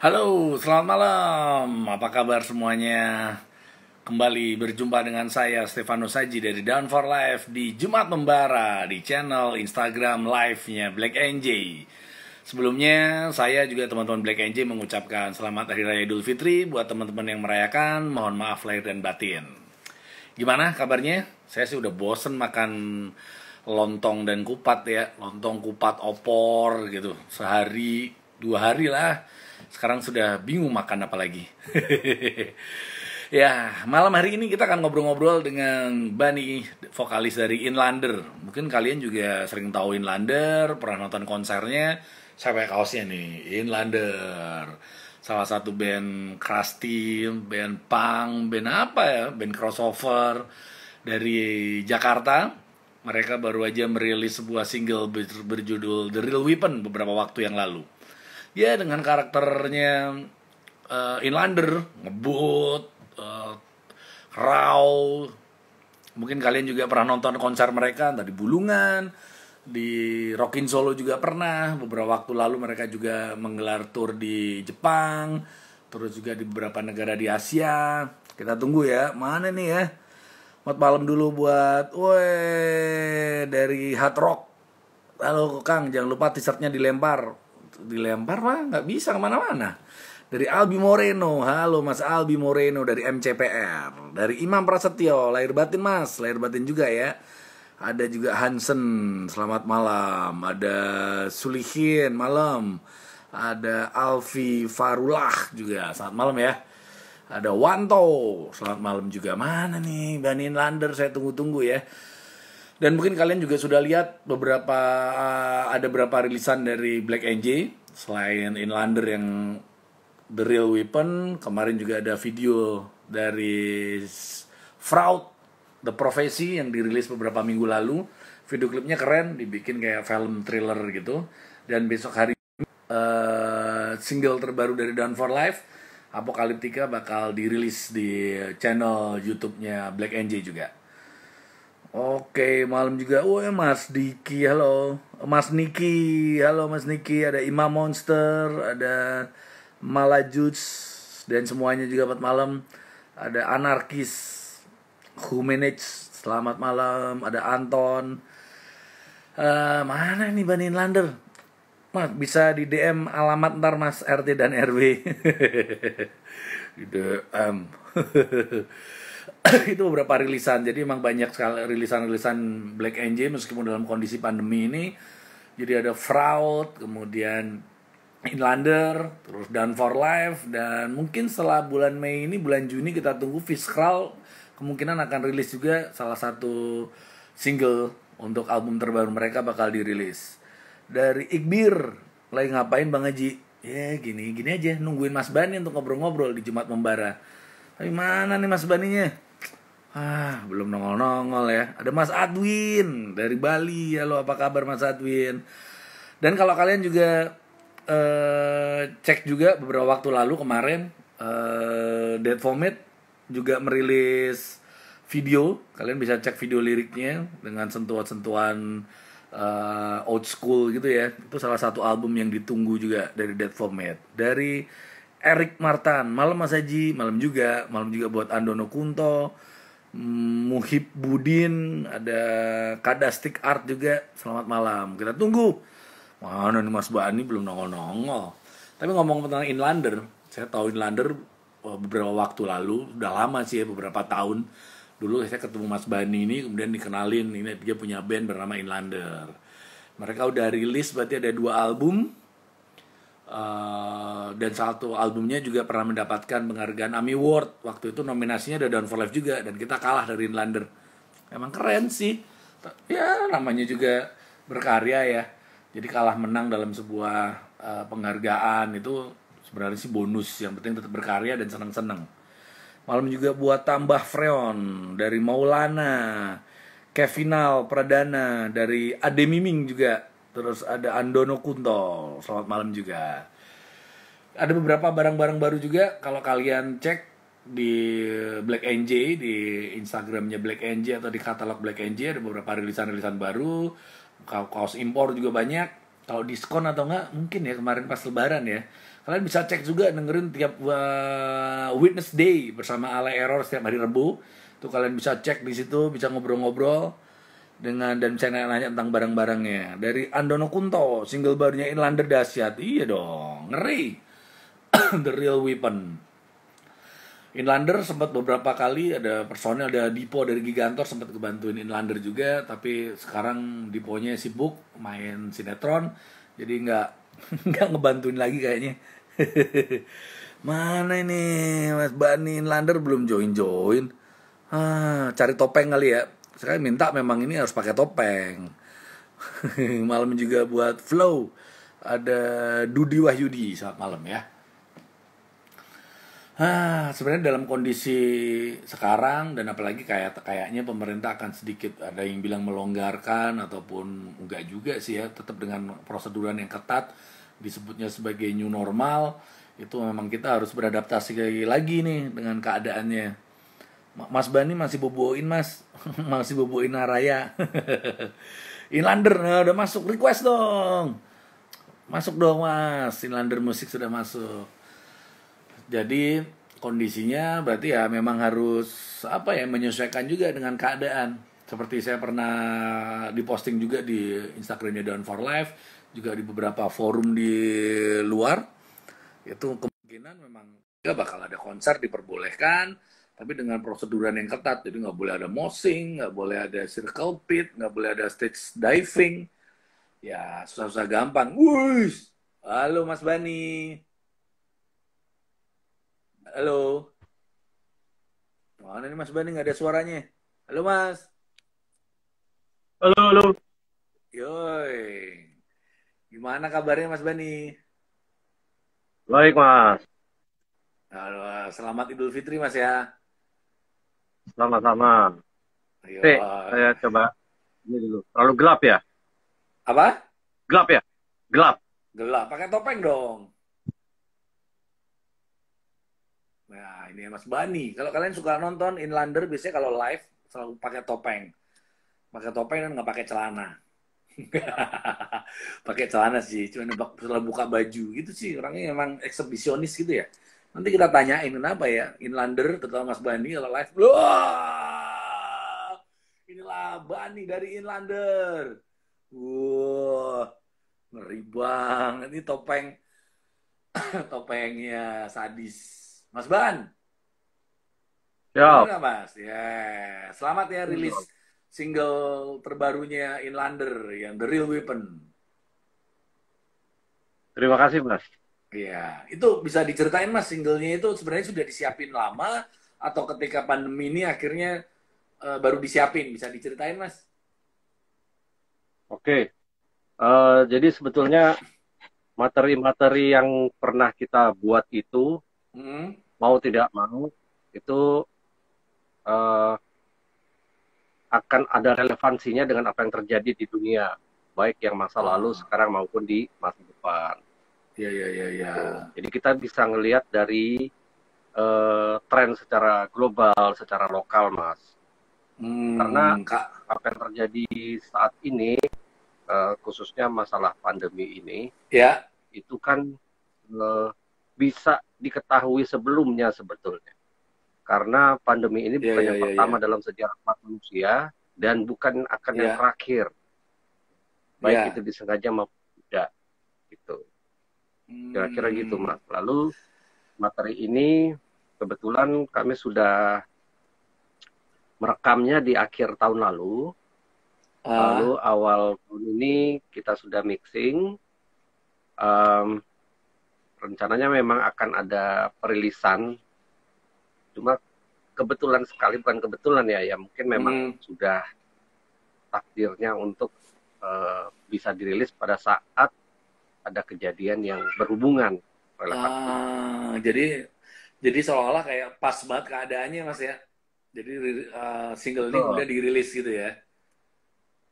Halo, selamat malam. Apa kabar semuanya? Kembali berjumpa dengan saya Stefanus Haji dari Down for Life di Jumat Membara di channel Instagram live-nya Black NJ. Sebelumnya saya juga teman-teman Black NJ mengucapkan selamat Hari Raya Idul Fitri buat teman-teman yang merayakan. Mohon maaf lahir dan batin. Gimana kabarnya? Saya sih udah bosen makan lontong dan kupat ya. Lontong, kupat, opor gitu. Sehari, 2 hari lah. Sekarang sudah bingung makan apa lagi. Ya, malam hari ini kita akan ngobrol-ngobrol dengan Bani, vokalis dari Inlander. Mungkin kalian juga sering tahu Inlander, pernah nonton konsernya. Saya pakai kaosnya nih, Inlander. Salah satu band crusty, band punk, band apa ya, band crossover dari Jakarta. Mereka baru aja merilis sebuah single berjudul The Real Weapon beberapa waktu yang lalu. Ya, dengan karakternya Inlander, ngebut, raw. Mungkin kalian juga pernah nonton konser mereka, entah di Bulungan, di Rockin Solo juga pernah. Beberapa waktu lalu mereka juga menggelar tour di Jepang, terus juga di beberapa negara di Asia. Kita tunggu ya, mana nih ya. Selamat malam dulu buat dari Hard Rock. Halo Kang, jangan lupa t-shirtnya dilempar mah nggak bisa kemana-mana. Dari Albi Moreno, halo Mas Albi Moreno dari MCPR. Dari Imam Prasetyo, lahir batin Mas, lahir batin juga ya. Ada juga Hansen, selamat malam. Ada Sulihin, malam. Ada Alfi Farullah juga, selamat malam ya. Ada Wanto, selamat malam juga. Mana nih Bani Inlander, saya tunggu-tunggu ya. Dan mungkin kalian juga sudah lihat ada beberapa rilisan dari Black NJ selain Inlander yang The Real Weapon. Kemarin juga ada video dari Fraud The Prophecy yang dirilis beberapa minggu lalu. Video klipnya keren, dibikin kayak film thriller gitu. Dan besok hari single terbaru dari Down for Life, Apocalyptica, bakal dirilis di channel YouTube-nya Black NJ juga. Oke, malam juga. Mas Diki, halo. Mas Niki, halo Mas Niki. Ada Imam Monster, ada Malajuts, dan semuanya juga selamat malam. Ada Anarkis, Humanage, selamat malam. Ada Anton. Mana nih Bani Inlander? Mas, bisa di DM alamat ntar Mas RT dan RW. Di DM. Itu beberapa rilisan. Jadi emang banyak sekali rilisan-rilisan Black NJ meskipun dalam kondisi pandemi ini. Jadi ada Fraud, kemudian Inlander, terus Down for Life, dan mungkin setelah bulan Mei ini, bulan Juni kita tunggu Fiskral kemungkinan akan rilis juga salah satu single untuk album terbaru mereka bakal dirilis. Dari Iqbir, lagi ngapain Bang Haji? Ya gini aja, nungguin Mas Bani untuk ngobrol-ngobrol di Jumat Membara. Tapi mana nih Mas Baninya? Belum nongol-nongol ya. Ada Mas Adwin dari Bali. Halo, apa kabar Mas Adwin? Dan kalau kalian juga cek juga beberapa waktu lalu kemarin, Dead Vomit juga merilis video. Kalian bisa cek video liriknya dengan sentuhan-sentuhan old school gitu ya. Itu salah satu album yang ditunggu juga dari Dead Vomit. Dari Erik Martan, malam Mas Haji, malam juga buat Andono Kunto, Muhib Budin, ada Kadastik Art juga, selamat malam. Kita tunggu. Mana nih Mas Bani belum nongol-nongol. Tapi ngomong tentang Inlander, saya tahu Inlander beberapa waktu lalu, udah lama sih ya, beberapa tahun. Dulu saya ketemu Mas Bani ini, kemudian dikenalin, ini dia punya band bernama Inlander. Mereka udah rilis, berarti ada 2 album. Dan satu albumnya juga pernah mendapatkan penghargaan AMI Award. Waktu itu nominasinya ada Down for Life juga, dan kita kalah dari Inlander. Emang keren sih. Ya namanya juga berkarya ya. Jadi kalah menang dalam sebuah penghargaan itu sebenarnya sih bonus. Yang penting tetap berkarya dan seneng-seneng. Malam juga buat Tambah Freon dari Maulana, Kevinal Pradana dari Ade Miming juga. Terus ada Andono Kunto, selamat malam juga. Ada beberapa barang-barang baru juga. Kalau kalian cek di Black NJ, di Instagramnya Black NJ atau di katalog Black NJ, ada beberapa rilisan-rilisan baru. Kaos impor juga banyak. Kalau diskon atau enggak, mungkin ya kemarin pas lebaran ya. Kalian bisa cek juga, dengerin tiap Witness Day bersama Ale Error setiap hari Rabu. Tuh kalian bisa cek di situ, bisa ngobrol-ngobrol dengan dan bisa nanya tentang barang-barangnya. Dari Andono Kunto, single barunya Inlander dahsyat. Iya dong, ngeri. The Real Weapon. Inlander sempat beberapa kali ada personel, ada Dipo dari Gigantor sempat kebantuin Inlander juga, tapi sekarang Diponya sibuk main sinetron, jadi nggak nggak ngebantuin lagi kayaknya. Mana ini Mas Bani, Inlander belum join. Cari topeng kali ya. Saya minta memang ini harus pakai topeng. Malam juga buat Flow ada Dudi Wahyudi, selamat malam ya. Sebenarnya dalam kondisi sekarang dan apalagi kayaknya pemerintah akan sedikit ada yang bilang melonggarkan ataupun enggak juga sih ya, tetap dengan proseduran yang ketat, disebutnya sebagai new normal. Itu memang kita harus beradaptasi lagi nih dengan keadaannya. Mas Bani masih boboin Mas. Masih boboin Naraya. Inlander udah masuk, request dong. Masuk dong Mas, Inlander musik sudah masuk. Jadi kondisinya berarti ya memang harus menyesuaikan juga dengan keadaan. Seperti saya pernah diposting juga di Instagramnya Down for Life, juga di beberapa forum di luar. Itu kemungkinan memang nggak bakal ada konser diperbolehkan, tapi dengan proseduran yang ketat. Jadi nggak boleh ada moshing, nggak boleh ada circle pit, nggak boleh ada stage diving. Ya susah-susah gampang. Wush, halo Mas Bani. Halo. Mana nih Mas Bani, nggak ada suaranya. Halo Mas. Halo, halo. Yoi. Gimana kabarnya Mas Bani? Baik, Mas. Halo, selamat Idul Fitri Mas ya. Sama-sama. Ayo. Saya coba ini dulu. Terlalu gelap ya? Apa? Gelap ya? Gelap. Gelap. Pakai topeng dong. Nah, ini Mas Bani. Kalau kalian suka nonton Inlander, biasanya kalau live selalu pakai topeng. Pakai topeng dan nggak pakai celana. Pakai celana sih, cuma setelah buka baju gitu sih. Orangnya emang eksibisionis gitu ya. Nanti kita tanyain kenapa ya Inlander, terutama Mas Bani kalau live. Wah, inilah Bani dari Inlander. Wah, ngeri banget ini topeng. Topengnya sadis. Mas Ban, dengar Siap. nggak Mas? Ya, selamat ya rilis single terbarunya Inlander yang The Real Weapon. Terima kasih, Mas. Iya, itu bisa diceritain Mas, singlenya itu sebenarnya sudah disiapin lama atau ketika pandemi ini akhirnya baru disiapin? Bisa diceritain Mas? Oke. Jadi sebetulnya materi-materi yang pernah kita buat itu, mau tidak mau, itu eh, akan ada relevansinya dengan apa yang terjadi di dunia. Baik yang masa lalu, sekarang maupun di masa depan. Iya. Gitu. Jadi kita bisa ngelihat dari tren secara global, secara lokal, Mas. Karena apa yang terjadi saat ini, khususnya masalah pandemi ini, ya, itu kan bisa diketahui sebelumnya sebetulnya. Karena pandemi ini bukan yang pertama dalam sejarah manusia dan bukan akan yang terakhir. Baik itu disengaja maupun tidak. Gitu. Kira-kira gitu, Mas. Lalu materi ini kebetulan kami sudah merekamnya di akhir tahun lalu. Lalu awal tahun ini kita sudah mixing. Rencananya memang akan ada perilisan. Cuma kebetulan sekali, bukan kebetulan ya mungkin memang sudah takdirnya untuk bisa dirilis pada saat ada kejadian yang berhubungan. Jadi seolah-olah kayak pas banget keadaannya Mas ya. Jadi single ini udah dirilis gitu ya.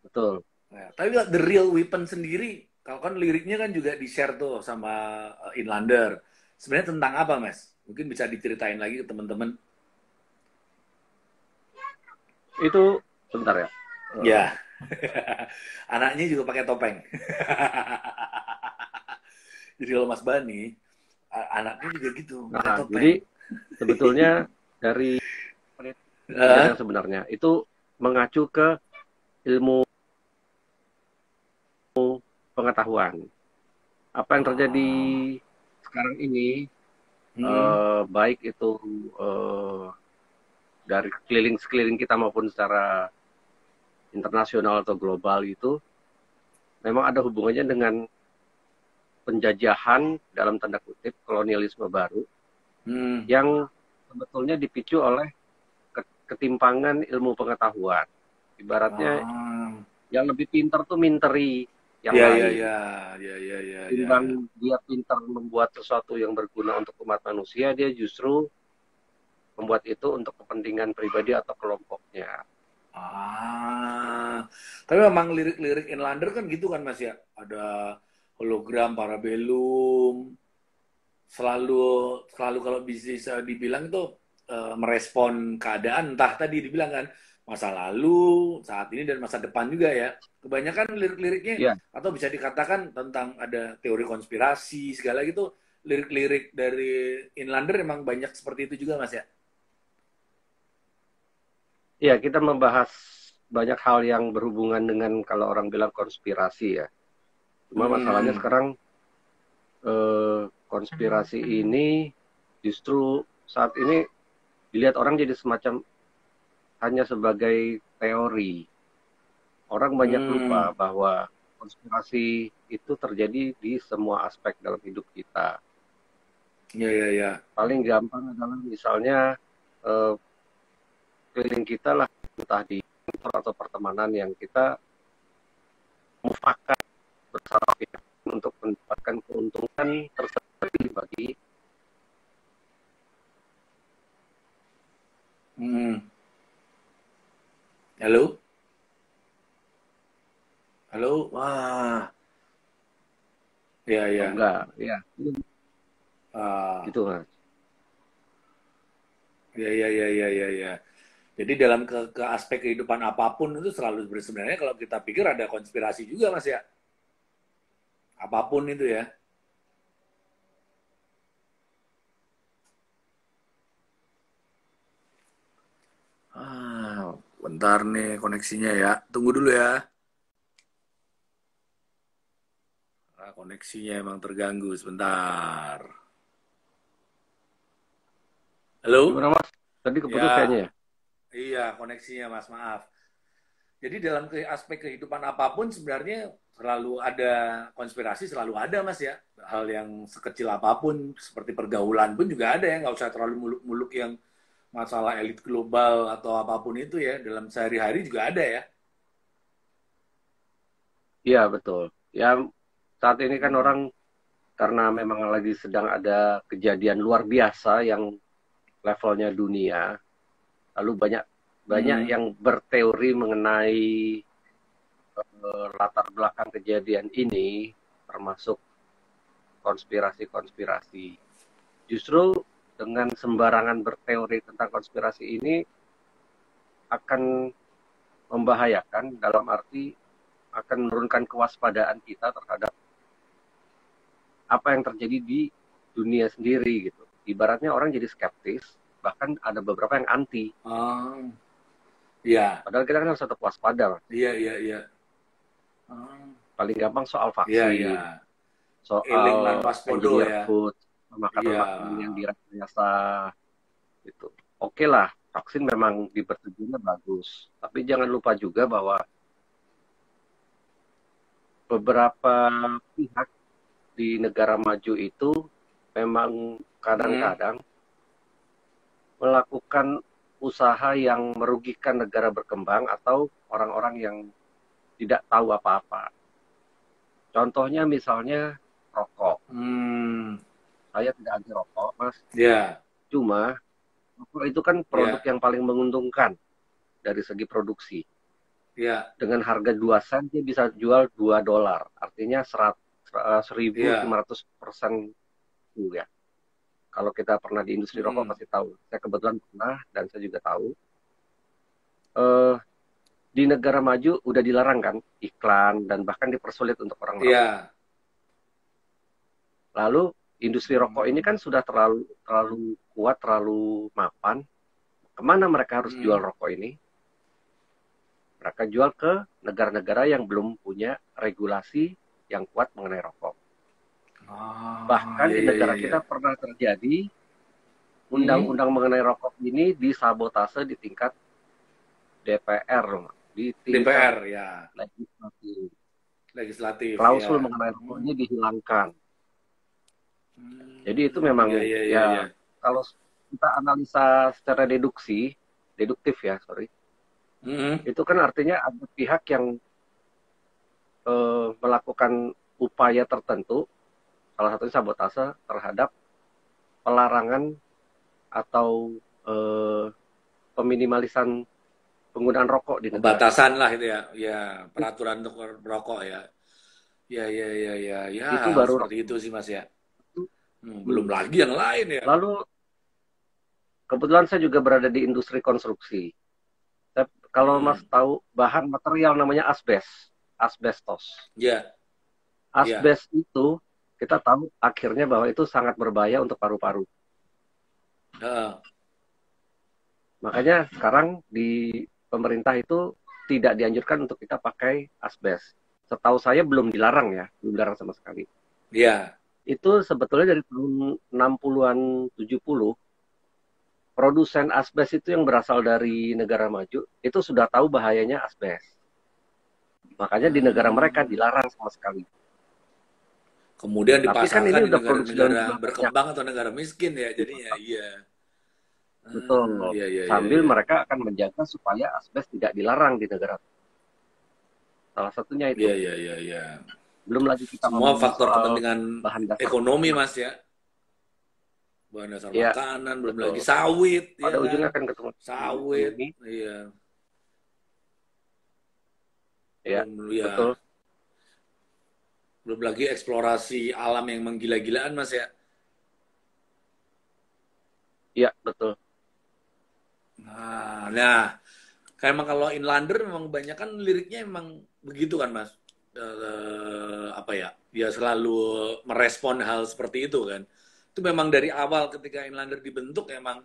Betul. Nah, tapi The Real Weapon sendiri, kalau kan liriknya kan juga di-share tuh sama Inlander. Sebenarnya tentang apa Mas? Mungkin bisa diceritain lagi ke teman-teman. Itu bentar ya. Ya. Anaknya juga pakai topeng. Jadi kalau Mas Bani, Anaknya juga gitu, pakai Nah, topeng. jadi sebetulnya dari penelitian yang sebenarnya itu mengacu ke ilmu pengetahuan. Apa yang terjadi Ah. sekarang ini, Hmm. baik itu dari sekeliling kita maupun secara internasional atau global itu, memang ada hubungannya dengan penjajahan dalam tanda kutip kolonialisme baru Hmm. yang sebetulnya dipicu oleh ketimpangan ilmu pengetahuan. Ibaratnya Ah. yang lebih pintar tuh minteri yang Ya, ya, lain. ya, ya, ya, ya, ya. Timbang dia pintar membuat sesuatu yang berguna untuk umat manusia, dia justru membuat itu untuk kepentingan pribadi atau kelompoknya. Ah, tapi memang lirik-lirik Inlander kan gitu kan Mas ya. Ada hologram, parabellum, selalu selalu kalau bisa dibilang itu merespon keadaan, entah tadi dibilang kan masa lalu, saat ini dan masa depan juga ya. Kebanyakan lirik-liriknya Ya, atau bisa dikatakan tentang ada teori konspirasi segala gitu. Lirik-lirik dari Inlander memang banyak seperti itu juga Mas ya. ya kita membahas banyak hal yang berhubungan dengan kalau orang bilang konspirasi ya. Cuma masalahnya Hmm. sekarang konspirasi ini justru saat ini dilihat orang jadi semacam hanya sebagai teori. Orang banyak lupa Hmm. bahwa konspirasi itu terjadi di semua aspek dalam hidup kita. Ya, ya, ya. Paling gampang adalah misalnya eh, keliling kita lah, entah di kantor atau pertemanan yang kita mufakat bersama pihak untuk mendapatkan keuntungan tersendiri bagi. Hmm. Halo? Halo? Wah, ya, Oh, ya. enggak, ya Ah, gitu mas. ya, ya, ya, ya, ya, ya. Jadi dalam ke aspek kehidupan apapun itu selalu sebenarnya kalau kita pikir ada konspirasi juga Mas ya. Apapun itu ya. Ah, bentar nih koneksinya ya. Tunggu dulu ya. Ah, koneksinya emang terganggu sebentar. Halo? Gimana mas? Tadi keputus Ya, kayaknya ya. iya koneksinya Mas, maaf. Jadi dalam aspek kehidupan apapun sebenarnya selalu ada konspirasi, selalu ada Mas ya. Hal yang sekecil apapun seperti pergaulan pun juga ada ya, nggak usah terlalu muluk-muluk yang masalah elit global atau apapun itu ya, dalam sehari-hari juga ada ya. Iya betul. Ya saat ini kan Hmm. orang karena memang lagi sedang ada kejadian luar biasa yang levelnya dunia, lalu banyak banyak Hmm. yang berteori mengenai latar belakang kejadian ini, termasuk konspirasi-konspirasi. Justru dengan sembarangan berteori tentang konspirasi ini akan membahayakan dalam arti akan menurunkan kewaspadaan kita terhadap apa yang terjadi di dunia sendiri gitu. Ibaratnya orang jadi skeptis, bahkan ada beberapa yang anti. Oh, iya, Padahal kita kan harus tetap waspada, Mas. iya, iya, iya. Oh, Paling gampang soal iya, iya. vaksin, Eling soal lan waspodo engineer ya. food, Iya. makanan-makanan yang direkayasa gitu. Oke lah, vaksin memang dipersetujunya bagus, tapi jangan lupa juga bahwa beberapa pihak di negara maju itu memang Hmm. kadang-kadang melakukan usaha yang merugikan negara berkembang atau orang-orang yang tidak tahu apa-apa. Contohnya misalnya rokok. Hmm. Saya tidak anti rokok, Mas. Ya, Cuma rokok itu kan produk ya, yang paling menguntungkan dari segi produksi. ya, Dengan harga 2 sen dia bisa jual $2. Artinya 1.500% ya. Kalau kita pernah di industri rokok hmm. pasti tahu. Saya kebetulan pernah dan saya juga tahu. Eh, di negara maju udah dilarang kan iklan dan bahkan dipersulit untuk orang merokok. Ya, Lalu industri rokok ini kan sudah terlalu kuat, terlalu mapan. Kemana mereka harus jual rokok ini? Mereka jual ke negara-negara yang belum punya regulasi yang kuat mengenai rokok. Bahkan di negara kita pernah terjadi undang-undang mengenai rokok ini disabotase di tingkat DPR, di tingkat DPR ya. Legislatif. Klausul mengenai rokok ini dihilangkan. Jadi itu memang kalau kita analisa secara deduktif ya, itu kan artinya ada pihak yang melakukan upaya tertentu, salah satunya sabotase terhadap pelarangan atau peminimalisan penggunaan rokok di negara. Batasan lah itu ya, ya peraturan untuk merokok ya. Ya. Itu baru seperti itu sih Mas ya. Belum lagi yang lain ya. Lalu kebetulan saya juga berada di industri konstruksi. Kalau Mas tahu bahan material namanya asbestos. Ya. Asbes itu kita tahu akhirnya bahwa itu sangat berbahaya untuk paru-paru. Makanya sekarang di pemerintah itu tidak dianjurkan untuk kita pakai asbes. Setahu saya belum dilarang ya, belum dilarang sama sekali. Iya. Itu sebetulnya dari tahun 60-an 70, produsen asbes itu yang berasal dari negara maju, itu sudah tahu bahayanya asbes. Makanya di negara mereka dilarang sama sekali. Kemudian dipasarkan kan di negara-negara berkembang atau negara miskin ya, jadinya iya. Betul. Sambil mereka akan menjaga supaya asbes tidak dilarang di negara. Salah satunya itu. Iya. Belum lagi kita semua faktor kepentingan bahan dasar ekonomi Mas ya. Bahan dasar makanan, belum lagi sawit. Pada ujungnya akan ketemu sawit. Iya. Ya, betul. Belum lagi eksplorasi alam yang menggila-gilaan Mas ya. Iya, betul. Nah, kayak emang kalau Inlander memang banyak kan liriknya emang begitu kan Mas. Apa ya? Dia selalu merespon hal seperti itu kan. Itu memang dari awal ketika Inlander dibentuk emang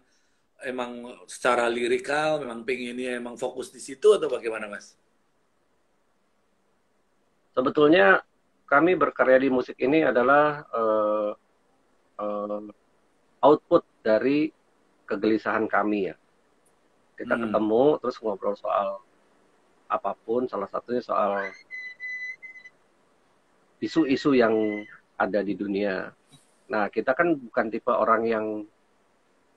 secara lirikal memang pengennya emang fokus di situ atau bagaimana Mas? Sebetulnya kami berkarya di musik ini adalah output dari kegelisahan kami ya. Kita ketemu terus ngobrol soal apapun, salah satunya soal isu-isu yang ada di dunia. Nah, kita kan bukan tipe orang yang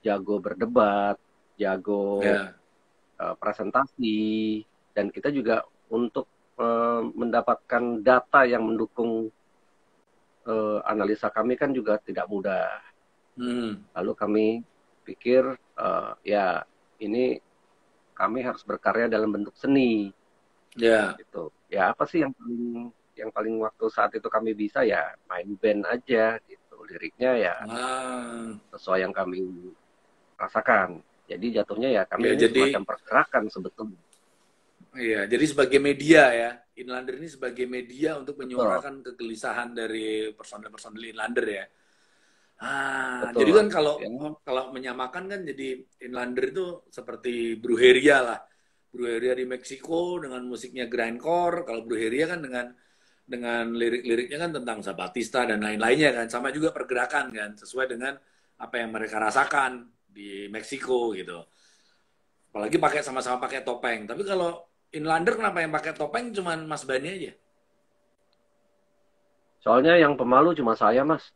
jago berdebat, jago presentasi, dan kita juga untuk mendapatkan data yang mendukung analisa kami kan juga tidak mudah. Lalu kami pikir, ya ini kami harus berkarya dalam bentuk seni. Gitu. Ya apa sih yang paling waktu saat itu kami bisa ya main band aja gitu. Liriknya ya sesuai yang kami rasakan. Jadi jatuhnya ya kami ini semacam pergerakan sebetulnya. Iya, jadi sebagai media ya, Inlander ini sebagai media untuk menyuarakan kegelisahan dari personel-personel Inlander ya. Jadi kan kalau menyamakan kan jadi Inlander itu seperti Brujeria lah. Brujeria di Meksiko dengan musiknya grindcore, kalau Brujeria kan dengan lirik-liriknya kan tentang Zapatista dan lain-lainnya kan, sama juga pergerakan kan, sesuai dengan apa yang mereka rasakan di Meksiko gitu. Apalagi sama-sama pakai topeng. Tapi kalau Inlander kenapa yang pakai topeng cuman Mas Bani aja? Soalnya yang pemalu cuma saya, Mas.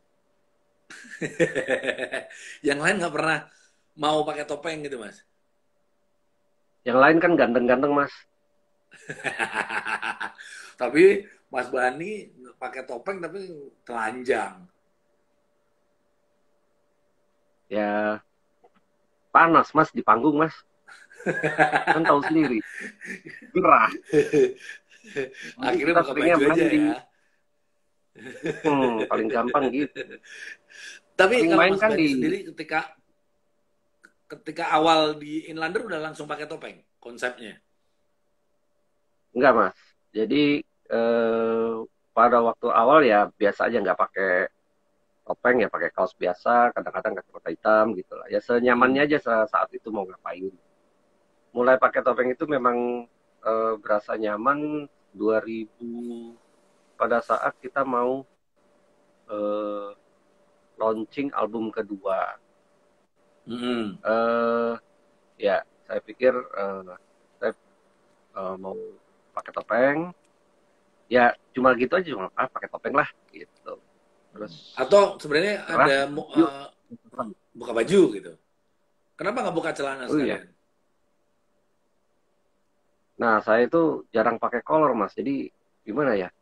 Yang lain nggak pernah mau pakai topeng gitu, Mas? Yang lain kan ganteng-ganteng, Mas. Tapi Mas Bani pakai topeng tapi telanjang. Ya, panas, Mas, di panggung, Mas. Kan tahu sendiri. Gerah. Akhirnya buka baju aja ya. Paling gampang gitu. Tapi kalau Mas Bani sendiri ketika awal di Inlander udah langsung pakai topeng konsepnya? Enggak, Mas. Jadi pada waktu awal ya biasa aja nggak pakai topeng ya pakai kaos biasa, kadang-kadang kacamata hitam gitu lah. Ya senyamannya aja saat itu mau ngapain. Mulai pakai topeng itu memang berasa nyaman 2000 pada saat kita mau eh, launching album kedua. Ya, saya pikir saya mau pakai topeng. Ya cuma gitu aja, cuma pakai topeng lah gitu. Terus Atau sebenarnya cerah, ada yuk. buka baju gitu. Kenapa nggak buka celana Oh iya. sekalian? Nah, saya itu jarang pakai kolor, Mas. Jadi gimana ya?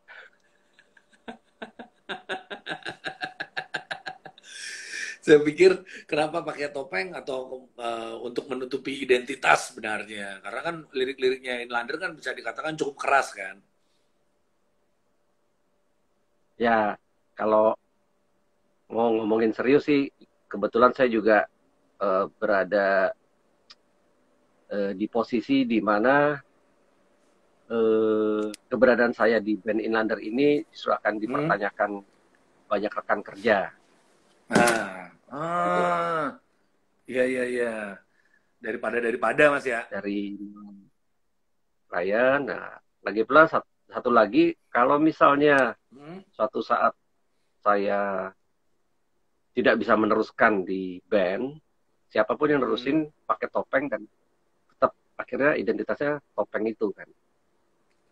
Saya pikir kenapa pakai topeng atau untuk menutupi identitas sebenarnya. Karena kan lirik-liriknya Inlander kan bisa dikatakan cukup keras kan. Ya, kalau mau ngomongin serius sih, kebetulan saya juga berada di posisi di mana keberadaan saya di band Inlander ini justru akan dipertanyakan banyak rekan kerja. Iya iya iya. Daripada Mas ya. Dari Ryan, nah lagi pula satu lagi, kalau misalnya suatu saat saya tidak bisa meneruskan di band, siapapun yang nerusin pakai topeng dan tetap akhirnya identitasnya topeng itu kan.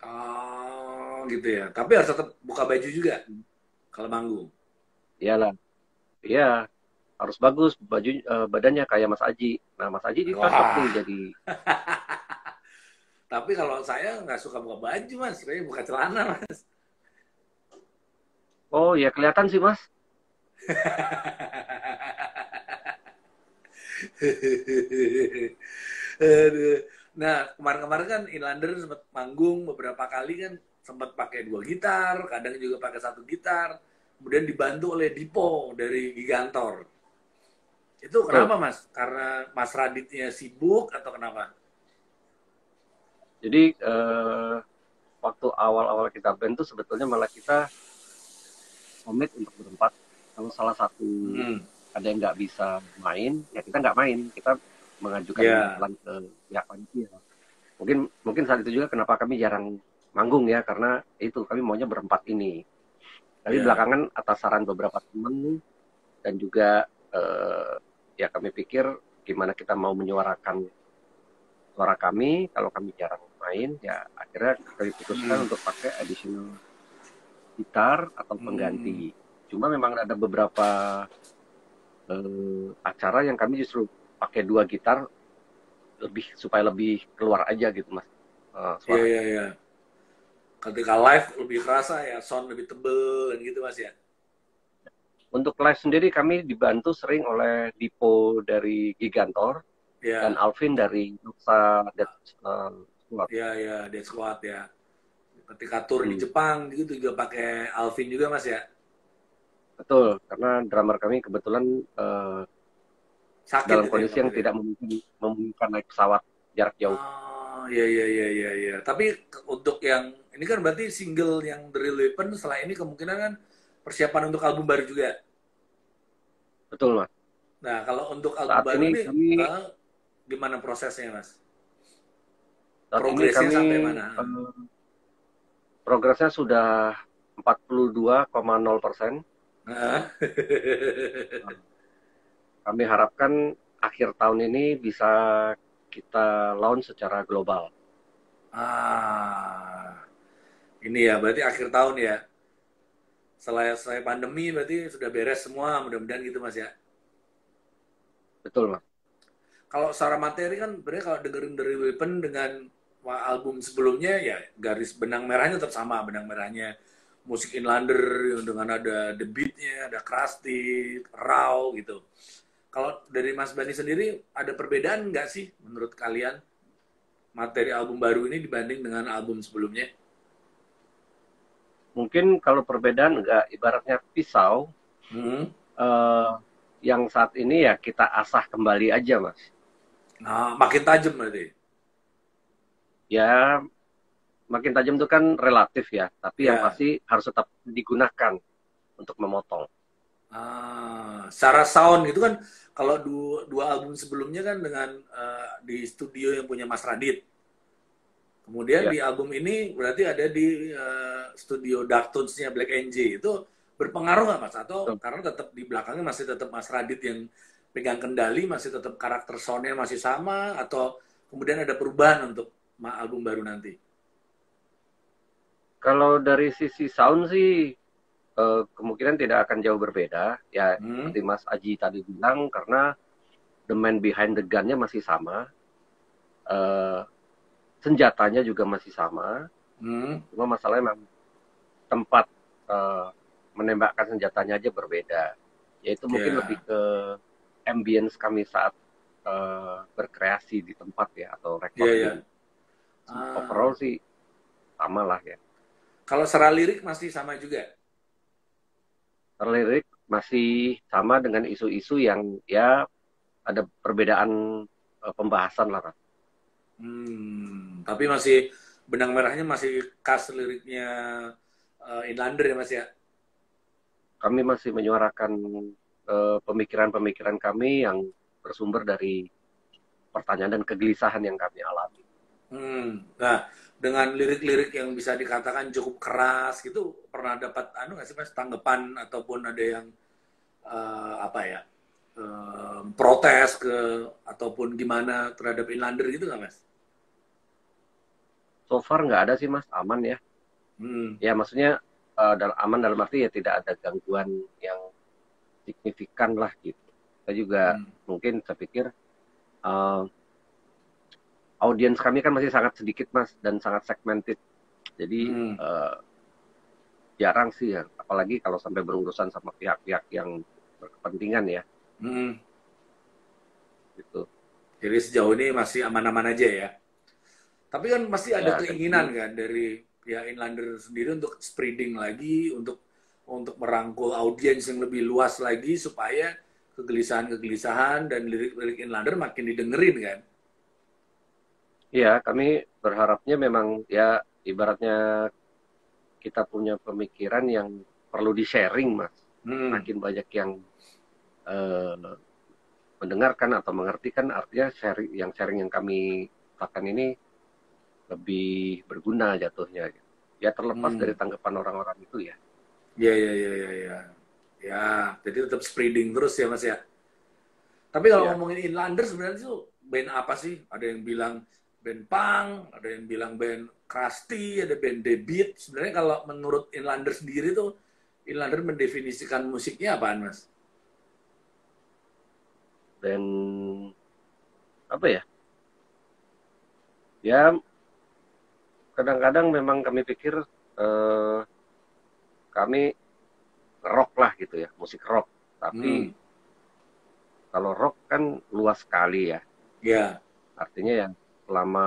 Oh gitu ya. Tapi harus tetap buka baju juga kalau manggung. Iyalah, iya harus bagus baju badannya kayak Mas Aji. Nah Mas Aji ini cocok nih Wah. jadi. Tapi kalau saya nggak suka buka baju Mas, saya buka celana Mas. Oh ya kelihatan sih Mas. Aduh. Nah, kemarin-kemarin kan Inlander sempat manggung beberapa kali kan sempat pakai 2 gitar, kadang juga pakai 1 gitar, kemudian dibantu oleh Dipo dari Gigantor. Itu Betul. kenapa Mas? Karena Mas Raditnya sibuk atau kenapa? Jadi waktu awal-awal kita band tuh sebetulnya malah kita komit untuk berempat. Kalau salah satu ada yang nggak bisa main, ya kita nggak main. Kita mengajukan Ya, imbalan ke pihak panitia. Mungkin saat itu juga kenapa kami jarang manggung ya, karena itu kami maunya berempat ini. Tapi ya. belakangan atas saran beberapa teman dan juga ya kami pikir gimana kita mau menyuarakan suara kami kalau kami jarang main, ya akhirnya kami putuskan untuk pakai additional gitar atau pengganti. Cuma memang ada beberapa acara yang kami justru pakai 2 gitar supaya lebih keluar aja gitu Mas Iya, suaranya. iya, iya. Ketika live lebih kerasa ya, sound lebih tebel dan gitu Mas ya. Untuk live sendiri kami dibantu sering oleh Dipo dari Gigantor dan Ya, Alvin dari Nusa Dead Squad. ya, ya, Dead Squad ya. Ketika tour di Hmm, Jepang gitu juga pakai Alvin juga Mas ya. betul, karena drummer kami kebetulan Sakit dalam itu ya kondisi waktu yang itu ya. tidak memungkinkan naik pesawat jarak jauh. Oh, iya, iya, iya, iya, iya. Tapi untuk yang ini kan berarti single yang The Real Weapon setelah ini kemungkinan kan persiapan untuk album baru juga. Betul, Mas. Nah, kalau untuk album Saat baru ini ini kami gimana prosesnya Mas? saat ini Progresnya kami sampai mana? progresnya sudah 42,0%. Nah. Kami harapkan akhir tahun ini bisa kita launch secara global. Ini ya berarti akhir tahun ya. Selesai pandemi berarti sudah beres semua, mudah-mudahan gitu Mas ya. Betul, Mas. Kalau secara materi kan sebenarnya kalau dengerin dari Weapon dengan album sebelumnya ya garis benang merahnya tetap sama, benang merahnya musik Inlander yang dengan ada the beat-nya, ada crusty, raw gitu. Kalau dari Mas Bani sendiri ada perbedaan nggak sih menurut kalian materi album baru ini dibanding dengan album sebelumnya? Mungkin kalau perbedaan enggak ibaratnya pisau, Hmm. eh, yang saat ini ya kita asah kembali aja, Mas. Nah, makin tajam berarti. Ya, makin tajam itu kan relatif ya, tapi yang Ya, pasti harus tetap digunakan untuk memotong. Secara sound gitu kan, kalau dua album sebelumnya kan dengan di studio yang punya Mas Radit. Kemudian Ya. di album ini berarti ada di studio Darktones-nya Black NJ. Itu berpengaruh nggak Mas? Atau Betul. karena tetap di belakangnya masih tetap Mas Radit yang pegang kendali, masih tetap karakter sound-nya masih sama, atau kemudian ada perubahan untuk album baru nanti? Kalau dari sisi sound sih kemungkinan tidak akan jauh berbeda. Ya Hmm, seperti Mas Aji tadi bilang, karena the man behind the gun-nya masih sama, eh, senjatanya juga masih sama. hmm, Cuma masalahnya memang tempat eh, menembakkan senjatanya aja berbeda. Yaitu mungkin lebih ya, ke ambience kami saat berkreasi di tempat ya, atau ya, ya. recording. Overall sih sama lah ya. Kalau secara lirik masih sama juga. Terlirik masih sama dengan isu-isu yang ya ada perbedaan pembahasan lah, Mas. Tapi masih benang merahnya masih khas liriknya Inlander ya Mas ya. Kami masih menyuarakan pemikiran-pemikiran kami yang bersumber dari pertanyaan dan kegelisahan yang kami alami. Nah, dengan lirik-lirik yang bisa dikatakan cukup keras gitu, pernah dapat nggak sih Mas tanggapan ataupun ada yang apa ya protes ke ataupun gimana terhadap Inlander gitu nggak Mas? So far nggak ada sih, Mas, aman ya. Hmm, Ya maksudnya aman dalam arti ya tidak ada gangguan yang signifikan lah gitu. Saya juga hmm, mungkin saya pikir uh, audiens kami kan masih sangat sedikit, Mas, dan sangat segmented. Jadi hmm, jarang sih ya, apalagi kalau sampai berurusan sama pihak-pihak yang berkepentingan ya, hmm. gitu. Jadi sejauh ini masih aman-aman aja ya. Tapi kan pasti ada Ya, dan keinginan kan dari pihak Inlander sendiri untuk spreading lagi, untuk merangkul audiens yang lebih luas lagi supaya kegelisahan-kegelisahan dan lirik-lirik Inlander makin didengerin kan. ya kami berharapnya memang ya ibaratnya kita punya pemikiran yang perlu di-sharing, Mas. Hmm, Makin banyak yang eh, mendengarkan atau mengerti kan artinya sharing yang kami lakukan ini lebih berguna jatuhnya. Ya terlepas dari hmm. tanggapan orang-orang itu ya. Ya, ya, ya, ya, ya. Ya, jadi tetap spreading terus ya Mas ya. Tapi kalau Ya, ngomongin Inlander sebenarnya tuh band apa sih? Ada yang bilang band punk, ada yang bilang band crusty, ada band The Beat. Sebenarnya kalau menurut Inlander sendiri tuh, Inlander mendefinisikan musiknya apaan, Mas? dan apa ya? Ya kadang-kadang memang kami pikir eh, kami rock lah gitu ya, musik rock. Hmm, Tapi kalau rock kan luas sekali ya. ya, Artinya yang selama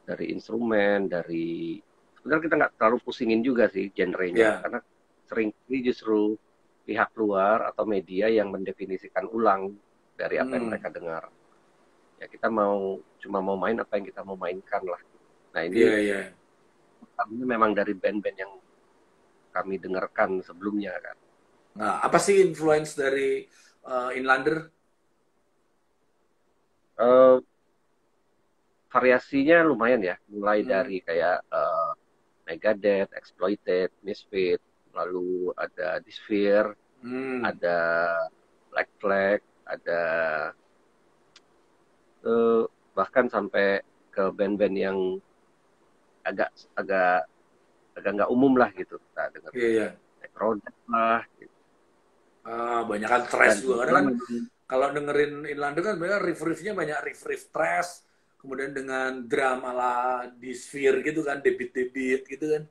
dari instrumen, dari sebenarnya kita nggak terlalu pusingin juga sih genrenya, ya. karena sering justru pihak luar atau media yang mendefinisikan ulang dari apa yang Hmm, mereka dengar. Ya kita cuma mau main apa yang kita mau mainkan lah. Nah ini iya, iya. kami memang dari band-band yang kami dengarkan sebelumnya kan. Nah, apa sih influence dari Inlander? Eh, variasinya lumayan ya, mulai Hmm, dari kayak Megadeth, Exploited, Misfit, lalu ada Disphere, hmm, ada Black Flag, ada eh, bahkan sampai ke band-band yang agak agak agak nggak umum lah gitu. Kita iya, dengerin iya. Necrodeath lah gitu. Banyak kan trash Dan juga. Karena kebetulan kan memang kalau dengerin Inlander kan sebenarnya riff-riffnya banyak riff-riff trash. Kemudian dengan drum ala di Sphere gitu kan, debit-debit gitu kan.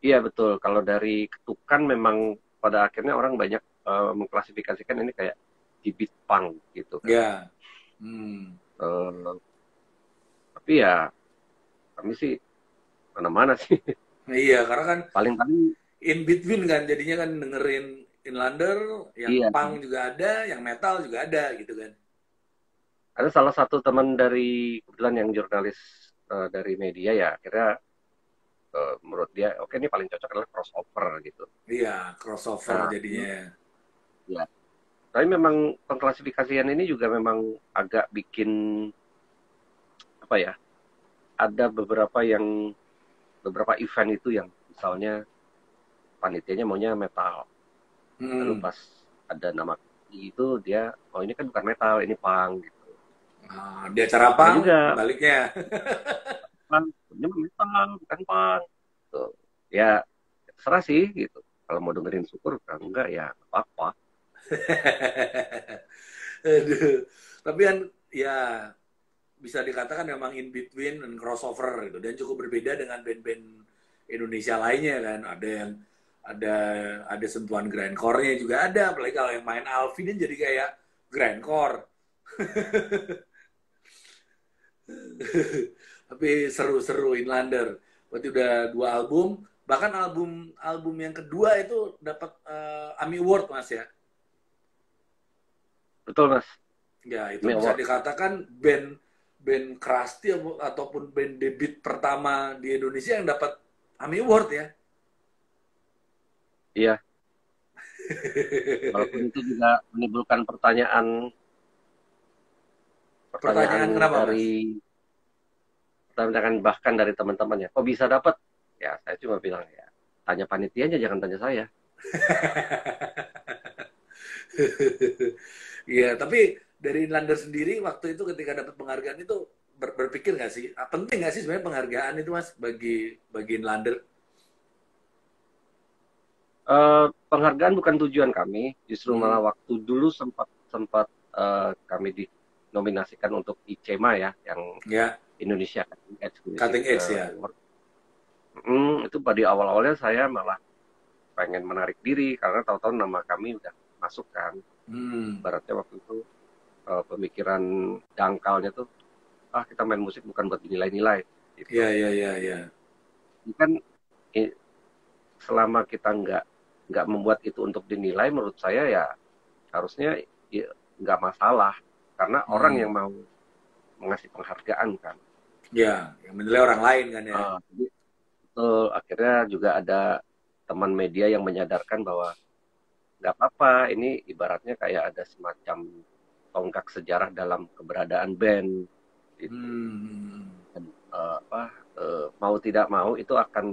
iya betul. Kalau dari ketukan memang pada akhirnya orang banyak mengklasifikasikan ini kayak di beat punk gitu kan. Ya. Hmm. Eh, tapi ya kami sih mana-mana sih. Iya, karena kan Paling-paling in between kan jadinya kan dengerin Inlander, yang iya. punk juga ada, yang metal juga ada gitu kan. Ada salah satu teman dari kebetulan yang jurnalis dari media ya akhirnya menurut dia oke ini paling cocok adalah crossover gitu. Iya, crossover Nah, jadinya. ya. Tapi memang pengklasifikasian ini juga memang agak bikin apa ya? Ada beberapa event itu yang misalnya panitianya maunya metal. Lalu Hmm. pas ada nama itu dia, oh ini kan bukan metal, ini punk gitu. Nah, di acara Ada pang juga baliknya. punk, ini metal, bukan punk. Tuh. Ya terserah sih gitu. Kalau mau dengerin syukur, kalau enggak ya nggak apa-apa. Aduh. Tapi kan ya bisa dikatakan memang in between dan crossover gitu, dan cukup berbeda dengan band-band Indonesia lainnya kan. Ada yang ada ada sentuhan grindcore-nya juga ada, apalagi kalau yang main Alvin jadi kayak grindcore. Tapi seru-seru Inlander. Berarti udah 2 album, bahkan album album yang kedua itu dapat AMI Award Mas ya. Betul mas. Ya, itu Ini bisa award. dikatakan band band Krusty ataupun band debut pertama di Indonesia yang dapat AMI Award ya. Iya. Walaupun itu juga menimbulkan pertanyaan pertanyaan Pertanyaan kenapa, Mas? dari pertanyaan bahkan dari teman-temannya. Kok bisa dapat? Ya saya cuma bilang ya tanya panitianya jangan tanya saya. Iya, tapi dari Inlander sendiri waktu itu ketika dapat penghargaan itu berpikir nggak sih, penting nggak sih sebenarnya penghargaan itu Mas bagi bagi Inlander? Penghargaan bukan tujuan kami, justru Hmm, malah waktu dulu sempat sempat kami dinominasikan untuk ICEMA ya, yang ya, Indonesia Cutting Edge Music cutting edge ya. Award. Itu pada awal-awalnya saya malah pengen menarik diri karena tahu-tahu nama kami udah masuk kan. Hmm, Baratnya waktu itu pemikiran dangkalnya tuh, kita main musik bukan buat dinilai-nilai gitu. ya, ya, ya, ya. Ini kan selama kita nggak membuat itu untuk dinilai, menurut saya ya harusnya ya, nggak masalah karena orang yang Hmm, mau mengasih penghargaan kan. ya, yang menilai orang lain kan ya. Jadi betul, akhirnya juga ada teman media yang menyadarkan bahwa nggak apa-apa, ini ibaratnya kayak ada semacam tonggak sejarah dalam keberadaan band itu. Hmm, Dan, mau tidak mau itu akan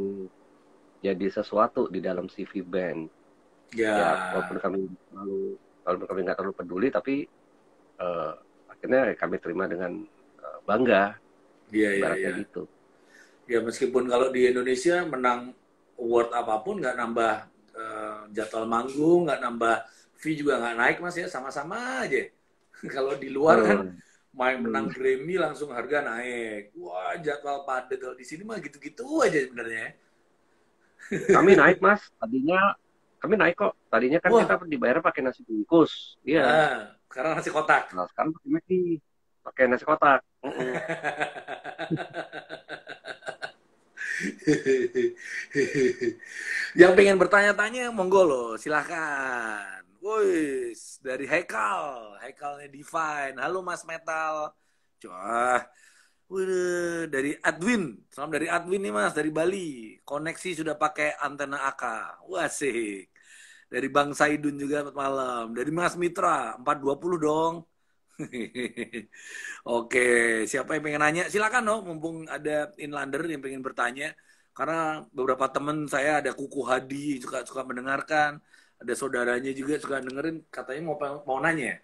jadi sesuatu di dalam CV band. Ya ya, walaupun kami nggak terlalu peduli, tapi eh, akhirnya kami terima dengan bangga, iya, iya, ibaratnya iya. gitu. Ya meskipun kalau di Indonesia menang award apapun nggak nambah jadwal manggung, nggak nambah fee juga nggak naik Mas ya, sama-sama aja. Kalau di luar kan Betul. main menang Grammy langsung harga naik. Wah, jadwal padat. Kalau di sini mah gitu-gitu aja sebenarnya. Kami naik mas, tadinya kami naik kok. Tadinya kan kita Wah, dibayar pakai nasi bungkus, iya. sekarang nasi kotak. Nah sekarang pakai nasi kotak. Yang pengen bertanya-tanya, monggo loh, silahkan. Woi, dari Haikalnya Divine. Halo Mas Metal. Wah, waduh, dari Adwin. Salam dari Adwin nih Mas, dari Bali. Koneksi sudah pakai antena AK. Wah, asik. Dari Bang Saidun juga malam. Dari Mas Mitra, 420 dong. Oke, siapa yang pengen nanya? Silakan dong, mumpung ada inlander yang pengen bertanya. Karena beberapa teman saya ada Kuku Hadi suka suka mendengarkan, ada saudaranya juga suka dengerin, katanya mau nanya.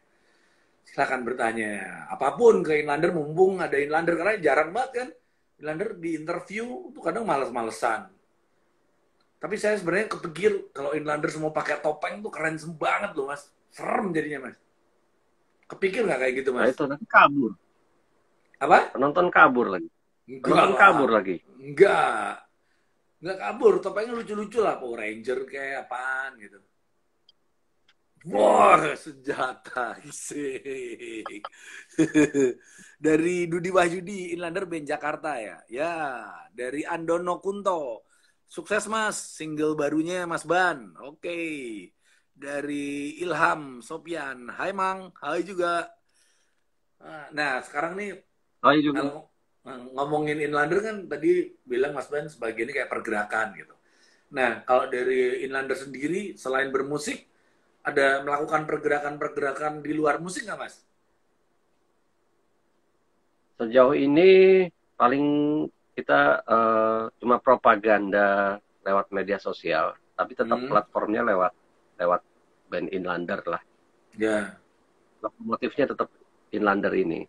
Silakan bertanya. Apapun ke inlander, mumpung ada inlander karena jarang banget kan inlander di interview tuh kadang males-malesan. Tapi saya sebenarnya kepikir kalau inlander semua pakai topeng tuh keren banget loh mas. Serem jadinya mas. Kepikir nggak kayak gitu Nah mas? itu nanti kabur, Apa? penonton kabur lagi, Enggak penonton lah. kabur lagi. Enggak. Enggak kabur. Topengnya lucu-lucu lah. Power Ranger kayak apaan gitu. Wah, Hmm. senjata. Isik. Dari Dudi Wahyudi, Inlander Band Jakarta ya. Ya, dari Andono Kunto. Sukses Mas, single barunya Mas Ban. Oke. Dari Ilham Sopian. Hai Mang, hai juga. Nah, sekarang nih Oh iya juga. kalau ngomongin inlander kan tadi bilang Mas Ben sebagiannya kayak pergerakan gitu. Nah, kalau dari inlander sendiri selain bermusik ada melakukan pergerakan-pergerakan di luar musik nggak, Mas? Sejauh ini paling kita cuma propaganda lewat media sosial, tapi tetap Hmm, platformnya lewat lewat band Inlander lah. ya. Motifnya tetap Inlander ini.